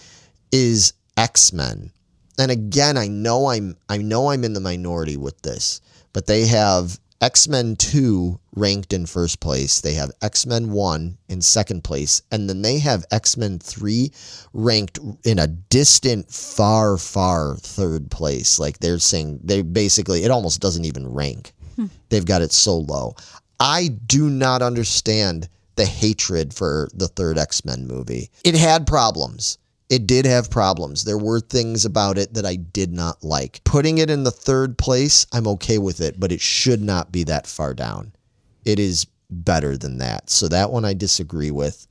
is X-Men. And again, I know I'm in the minority with this, but they have X-Men 2 ranked in first place. They have X-Men 1 in second place. And then they have X-Men 3 ranked in a distant, far, far third place. Like they're saying, it almost doesn't even rank. They've got it so low. I do not understand the hatred for the third X-Men movie. It had problems. It did have problems. There were things about it that I did not like. Putting it in the third place, I'm okay with it, but it should not be that far down. It is better than that. So that one I disagree with.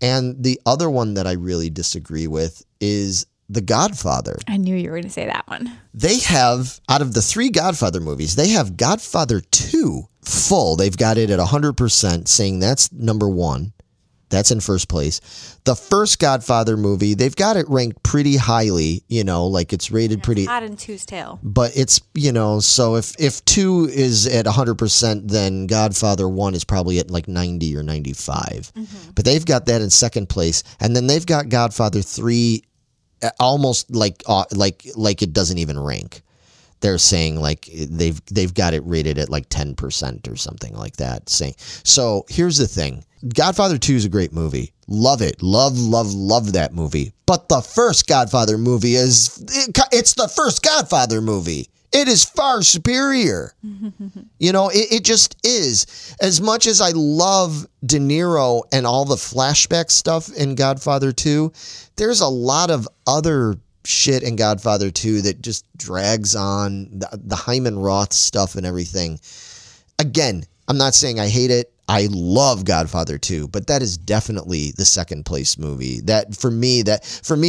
And the other one that I really disagree with is The Godfather. I knew you were going to say that one. They have, out of the 3 Godfather movies, they have Godfather 2 full. They've got it at 100%, saying that's number 1. That's in first place. The first Godfather movie, they've got it ranked pretty highly, like it's rated pretty hot in 2's tail. But it's, so if 2 is at 100%, then Godfather 1 is probably at like 90 or 95. Mm-hmm. But they've got that in second place. And then they've got Godfather 3 almost like it doesn't even rank. They're saying like they've got it rated at like 10% or something like that. So here's the thing. Godfather 2 is a great movie. Love it. Love that movie. But the first Godfather movie it's the first Godfather movie. It is far superior. It just is. As much as I love De Niro and all the flashback stuff in Godfather 2, there's a lot of other shit in Godfather 2 that just drags on, the Hyman Roth stuff and everything. Again, I'm not saying I hate it. I love Godfather 2, but that is definitely the second place movie. For me,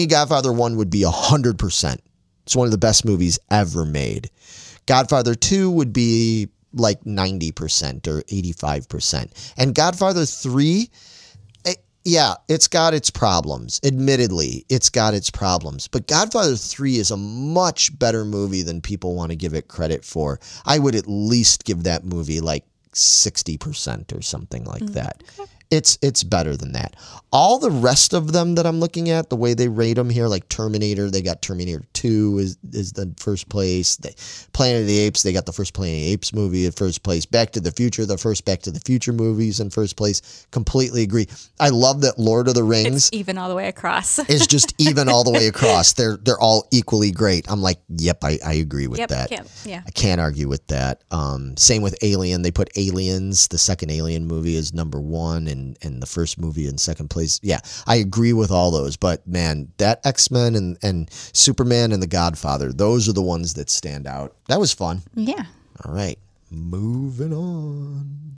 Godfather 1 would be 100%. It's one of the best movies ever made. Godfather 2 would be like 90% or 85%. And Godfather 3, yeah, it's got its problems. Admittedly, it's got its problems. But Godfather 3 is a much better movie than people want to give it credit for. I would at least give that movie like 60% or something like that. It's better than that. All the rest of them that I'm looking at, the way they rate them here, like Terminator, they got Terminator 2 is the first place. Planet of the Apes, they got the first Planet of the Apes movie in first place. Back to the Future, the first Back to the Future movies in first place. Completely agree. I love that Lord of the Rings. It's even all the way across. Is just even all the way across. They're all equally great. I'm like, yep, I agree with that. I can't argue with that. Same with Alien. They put Aliens, the second Alien movie, is number 1, and the first movie in second place. Yeah, I agree with all those. But man, that X-Men and Superman and The Godfather, those are the ones that stand out. That was fun. Yeah. All right, moving on.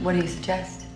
What do you suggest?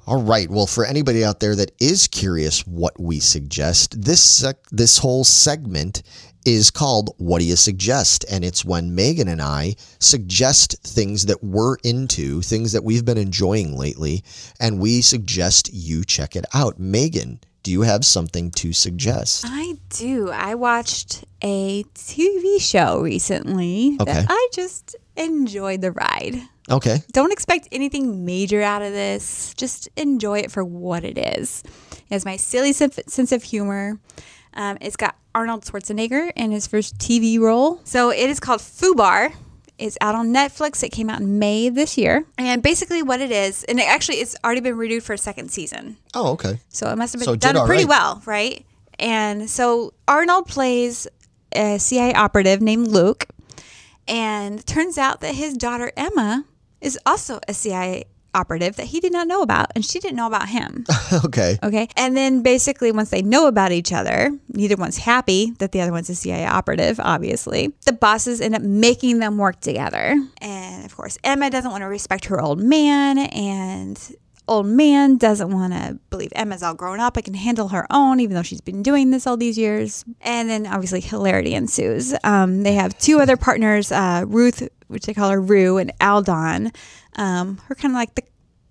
All right. Well, for anybody out there that is curious what we suggest, this whole segment is called What Do You Suggest? And it's when Megan and I suggest things that we're into, things that we've been enjoying lately, and we suggest you check it out. Megan, do you have something to suggest? I do. I watched a TV show recently that I just enjoyed the ride. Okay. Don't expect anything major out of this. Just enjoy it for what it is. It has my silly sense of humor. It's got Arnold Schwarzenegger in his first TV role. So it is called FUBAR. It's out on Netflix. It came out in May this year. And basically what it is, and it's already been renewed for a second season. Oh, okay. So it must have been done pretty well, right? And so Arnold plays a CIA operative named Luke. And it turns out that his daughter Emma is also a CIA operative that he did not know about, and she didn't know about him. Okay. And then basically once they know about each other, neither one's happy that the other one's a CIA operative, obviously. The bosses end up making them work together. And of course, Emma doesn't want to respect her old man, and old man doesn't want to believe Emma's all grown up and can handle her own, even though she's been doing this all these years. And then obviously hilarity ensues. They have two other partners, Ruth, which they call her Rue, and Aldon. Her kind of like the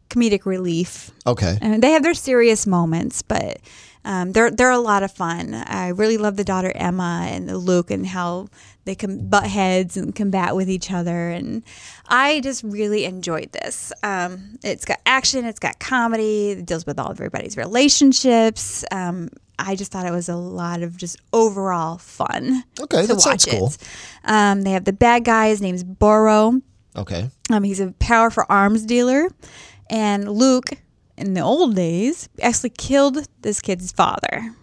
comedic relief. Okay. And they have their serious moments, but they're a lot of fun. I really love the daughter Emma and the Luke and how they can butt heads and combat with each other. And I just really enjoyed this. It's got action, it's got comedy, it deals with all of everybody's relationships. I just thought it was a lot of just overall fun. Okay, that sounds cool. They have the bad guy. His name's Burrow. Okay. He's a powerful arms dealer. And Luke, in the old days, actually killed this kid's father.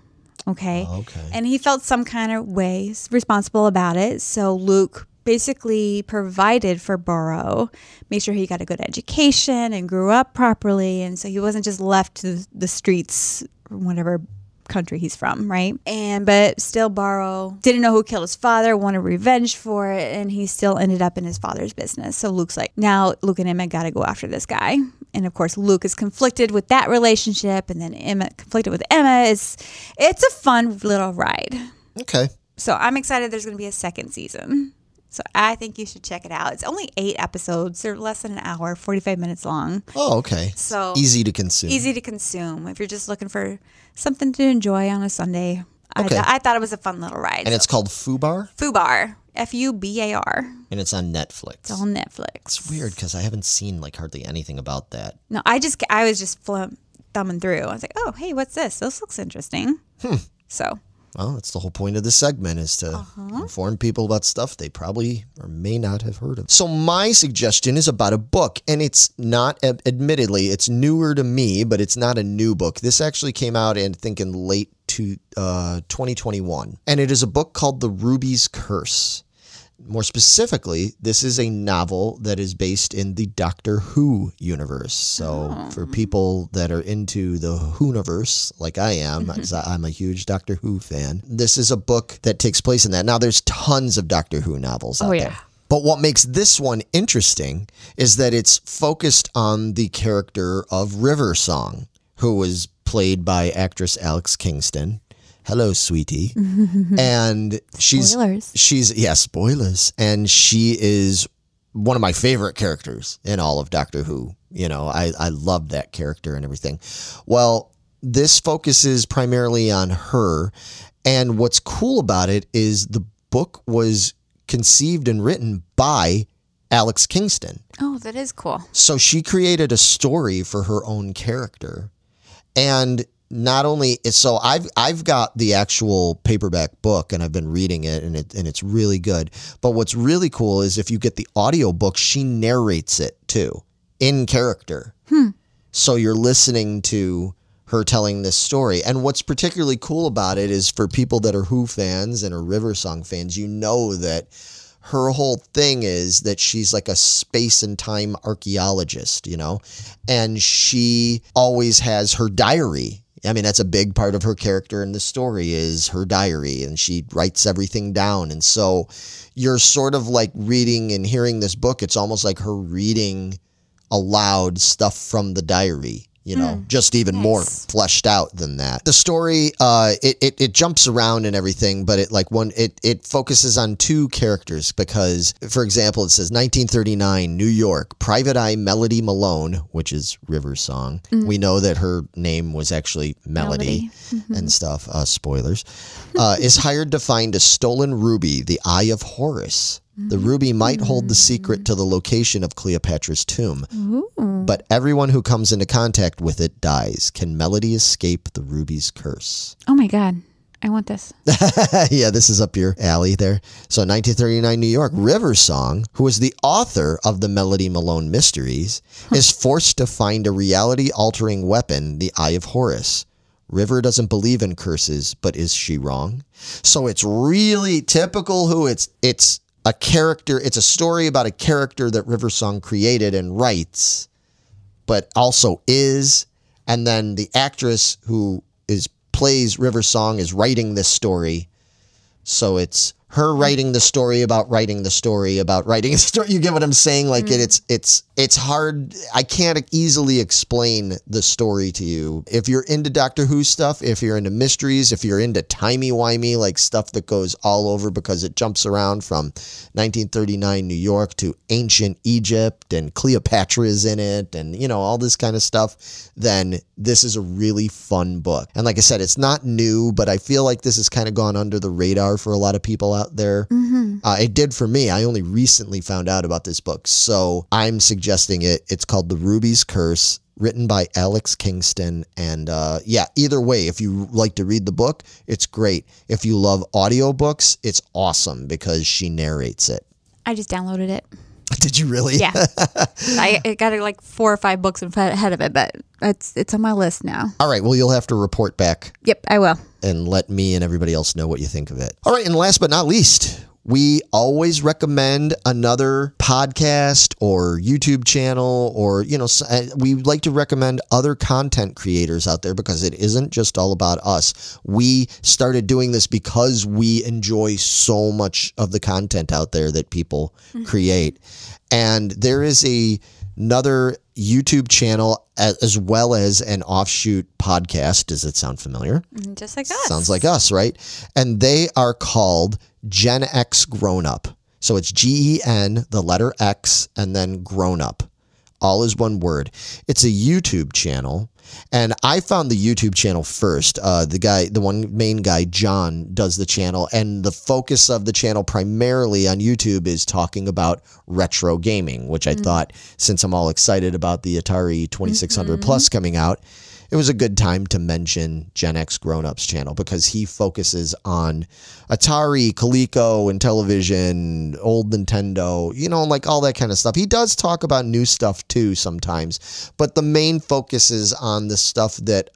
Okay. And he felt some kind of way responsible about it. So Luke basically provided for Burrow, made sure he got a good education and grew up properly. And so he wasn't just left to the streets or whatever country he's from, right? But still Burrow didn't know who killed his father, wanted revenge for it, and he still ended up in his father's business. So Luke's like, now Luke and Emma got to go after this guy. And of course Luke is conflicted with that relationship, and then Emma conflicted with Emma. It's a fun little ride. Okay. So I'm excited there's going to be a second season. So I think you should check it out. It's only 8 episodes. They're less than an hour, 45 minutes long. Oh, okay. So easy to consume. Easy to consume. If you're just looking for something to enjoy on a Sunday. Okay. I thought it was a fun little ride. And it's called FUBAR? FUBAR. FUBAR. And it's on Netflix. It's on Netflix. It's weird because I haven't seen like hardly anything about that. No, I was just thumbing through. I was like, oh, hey, what's this? This looks interesting. So. Well, that's the whole point of this segment, is to inform people about stuff they probably or may not have heard of. So my suggestion is about a book, and it's not, admittedly, it's newer to me, but it's not a new book. This actually came out, I think, in late 2021, and it is a book called The Ruby's Curse. More specifically, this is a novel that is based in the Doctor Who universe. So for people that are into the Who-niverse, like I am, I'm a huge Doctor Who fan, this is a book that takes place in that. Now, there's tons of Doctor Who novels out there. But what makes this one interesting is that it's focused on the character of River Song, who was played by actress Alex Kingston. Hello, sweetie. And spoilers. And she is one of my favorite characters in all of Doctor Who. You know, I love that character and everything. Well, this focuses primarily on her. And what's cool about it is the book was conceived and written by Alex Kingston. Oh, that is cool. So she created a story for her own character. And not only, so I've got the actual paperback book and I've been reading it and it's really good. But what's really cool is if you get the audiobook, she narrates it too in character. So you're listening to her telling this story. And what's particularly cool about it is for people that are Who fans and are River Song fans, you know that her whole thing is that she's like a space and time archaeologist, you know, and she always has her diary. I mean, that's a big part of her character in the story is her diary, and she writes everything down. And so you're sort of like reading and hearing this book. It's almost like her reading aloud stuff from the diary. You know, just even more fleshed out than that. The story, it jumps around and everything, but it focuses on two characters because, for example, it says 1939, New York, Private Eye Melody Malone, which is River's song. We know that her name was actually Melody. And stuff. Spoilers. Is hired to find a stolen ruby, the Eye of Horus. The ruby might hold the secret to the location of Cleopatra's tomb, but everyone who comes into contact with it dies. Can Melody escape the ruby's curse? Oh my God. I want this. Yeah, this is up your alley there. So 1939 New York, River Song, who is the author of the Melody Malone Mysteries, is forced to find a reality-altering weapon, the Eye of Horus. River doesn't believe in curses, but is she wrong? So it's really typical Who. It's a character, it's a story about a character that River Song created and writes, but also is, and then the actress who plays River Song is writing this story. So it's her writing the story about writing the story about writing the story. You get what I'm saying? Like it's hard. I can't easily explain the story to you. If you're into Doctor Who stuff, if you're into mysteries, if you're into timey-wimey, like stuff that goes all over because it jumps around from 1939 New York to ancient Egypt and Cleopatra is in it and, you know, all this kind of stuff, then this is a really fun book. And like I said, it's not new, but I feel like this has kind of gone under the radar for a lot of people out there. It did for me. I only recently found out about this book, so I'm suggesting it. It's called The Ruby's Curse, written by Alex Kingston. And yeah, either way, if you like to read the book, it's great. If you love audiobooks, it's awesome because she narrates it. I just downloaded it. Did you really? Yeah. I got like 4 or 5 books ahead of it, but it's on my list now. All right. Well, you'll have to report back. Yep, I will. And let me and everybody else know what you think of it. All right. And last but not least, we always recommend another podcast or YouTube channel, or, you know, we like to recommend other content creators out there because it isn't just all about us. We started doing this because we enjoy so much of the content out there that people create. And there is another YouTube channel as well as an offshoot podcast. Does it sound familiar? Just like us. Sounds like us, right? And they are called Gen X Grown Up. So it's GEN, the letter X, and then Grown Up. All is one word. It's a YouTube channel. And I found the YouTube channel first. The one main guy, John, does the channel. And the focus of the channel primarily on YouTube is talking about retro gaming, which I thought, since I'm all excited about the Atari 2600 Plus coming out, it was a good time to mention Gen X Grown Ups channel because he focuses on Atari, Coleco, and television, old Nintendo, you know, like all that kind of stuff. He does talk about new stuff too sometimes, but the main focus is on the stuff that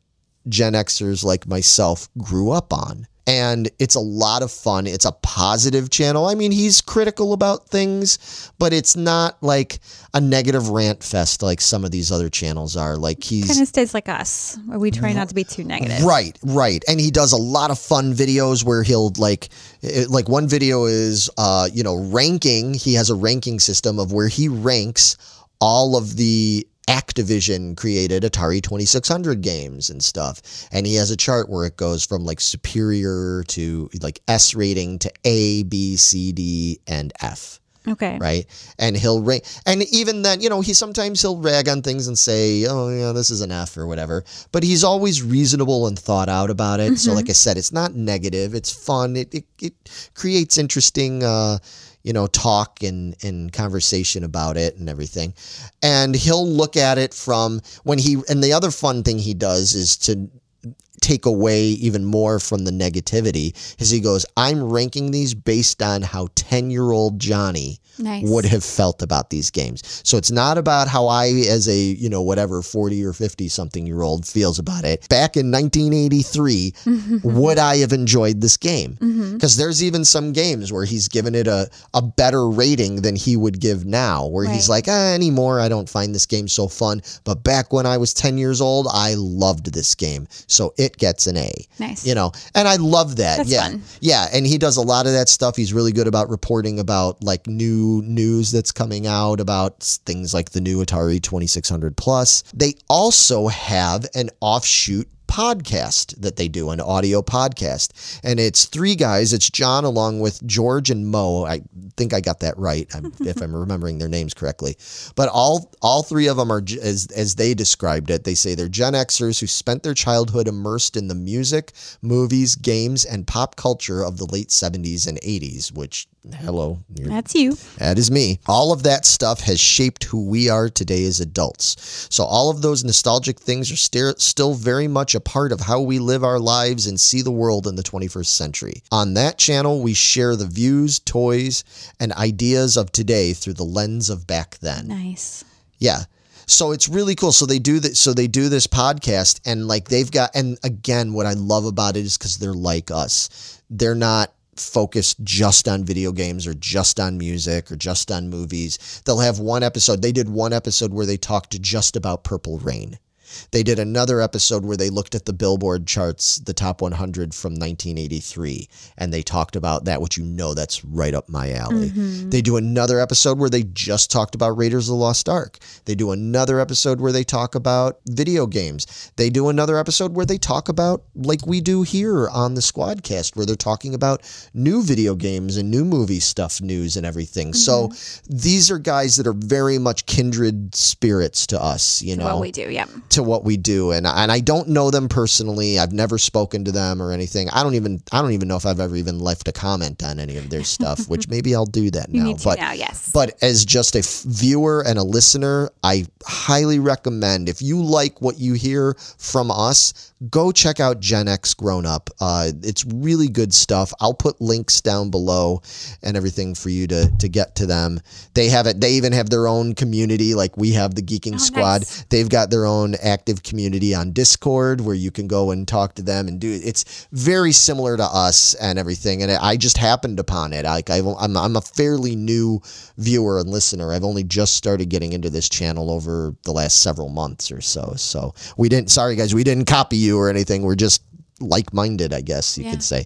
Gen Xers like myself grew up on. And it's a lot of fun. It's a positive channel. I mean, he's critical about things, but it's not like a negative rant fest like some of these other channels are. Like he's kind of stays like us, where we try not to be too negative. Right. And he does a lot of fun videos where he'll like one video is, you know, ranking. He has a ranking system of where he ranks all of the Activision created Atari 2600 games and stuff. And he has a chart where it goes from like superior to like S rating to A, B, C, D, and F. Okay. Right. And he'll rank. And even then, you know, sometimes he'll rag on things and say, oh, yeah, this is an F or whatever. But he's always reasonable and thought out about it. So like I said, it's not negative. It's fun. It creates interesting, talk and conversation about it and everything. And he'll look at it from and the other fun thing he does is to take away even more from the negativity is he goes, I'm ranking these based on how 10-year-old Johnny would have felt about these games. So it's not about how I, as a, 40 or 50 something year old feels about it. Back in 1983, would I have enjoyed this game? Because there's even some games where he's given it a better rating than he would give now, where he's like, anymore, I don't find this game so fun. But back when I was 10 years old, I loved this game. So it gets an A. Nice. And I love that. That's fun. Yeah. And he does a lot of that stuff. He's really good about reporting about like new news that's coming out about things like the new Atari 2600 Plus. They also have an offshoot podcast that they do, an audio podcast, and it's three guys. It's John along with George and Mo. I think I got that right, if I'm remembering their names correctly. But all three of them are, as they described it, they say they're Gen Xers who spent their childhood immersed in the music, movies, games, and pop culture of the late 70s and 80s, which, hello. That's you. That is me. All of that stuff has shaped who we are today as adults. So all of those nostalgic things are still very much a part of how we live our lives and see the world in the 21st century. On that channel, we share the views, toys, and ideas of today through the lens of back then. Nice. Yeah. So it's really cool. So they do that. So they do this podcast, and like they've got, and again, what I love about it is because they're like us. They're not focused just on video games or just on music or just on movies. They'll have one episode. They did one episode where they talked just about Purple Rain. They did another episode where they looked at the Billboard charts, the top 100 from 1983, and they talked about that, which that's right up my alley. They do another episode where they just talked about Raiders of the Lost Ark. They do another episode where they talk about video games. They do another episode where they talk about, like we do here on the Squadcast, where they're talking about new video games and new movie stuff, news and everything. So these are guys that are very much kindred spirits to us, To what we do, yeah. To what we do, and I don't know them personally. I've never spoken to them or anything. I don't even know if I've ever even left a comment on any of their stuff, which maybe I'll do that now. You need to now, yes. But as just a viewer and a listener, I highly recommend, if you like what you hear from us, go check out Gen X Grown Up. It's really good stuff. I'll put links down below and everything for you to get to them. They have it. They even have their own community, like we have the Geeking Squad. Nice. They've got their own active community on Discord where you can go and talk to them and do it. It's very similar to us and everything. And I just happened upon it. Like I'm a fairly new viewer and listener. I've only just started getting into this channel over the last several months or so. So sorry guys, we didn't copy you or anything. We're just like-minded, I guess you could say.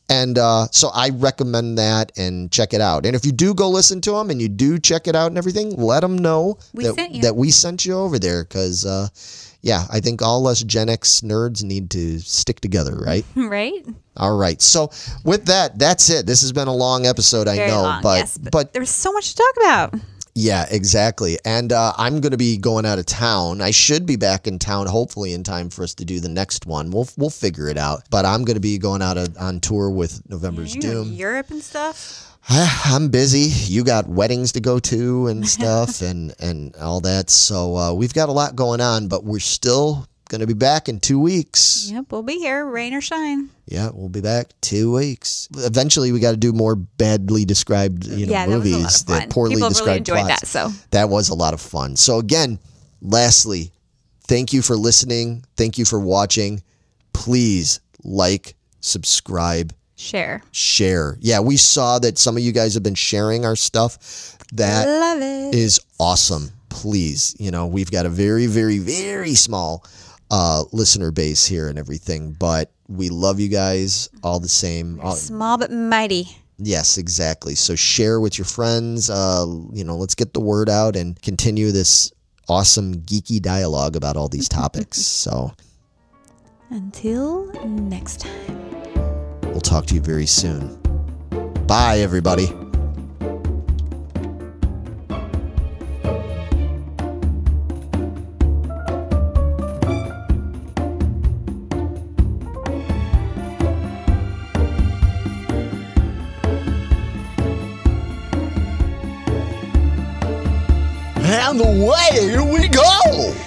And so I recommend that and check it out. And if you do go listen to them and you do check it out and everything, let them know that we sent you over there, because I think all us Gen X nerds need to stick together, right? Right. All right. So with that, that's it. This has been a long episode, Very I know, long, but yes, but there's so much to talk about. Yeah, exactly. And I'm going to be going out of town. I should be back in town, hopefully in time for us to do the next one. We'll figure it out. But I'm going to be going out on tour with November's Doom. Europe and stuff. I'm busy. You got weddings to go to and stuff and all that. So we've got a lot going on, but we're still going to be back in 2 weeks. Yep, we'll be here, rain or shine. Yeah, we'll be back 2 weeks. Eventually, we got to do more badly described, movies that poorly People described really enjoyed plots. that. So that was a lot of fun. So again, lastly, thank you for listening. Thank you for watching. Please like, subscribe, share. Yeah, we saw that some of you guys have been sharing our stuff. That love it. Is awesome. Please, we've got a very, very, very small listener base here and everything, but we love you guys all the same. Small but mighty. Yes, exactly. So share with your friends. Let's get the word out and continue this awesome geeky dialogue about all these topics. So until next time, we'll talk to you very soon. Bye, everybody. And away we go!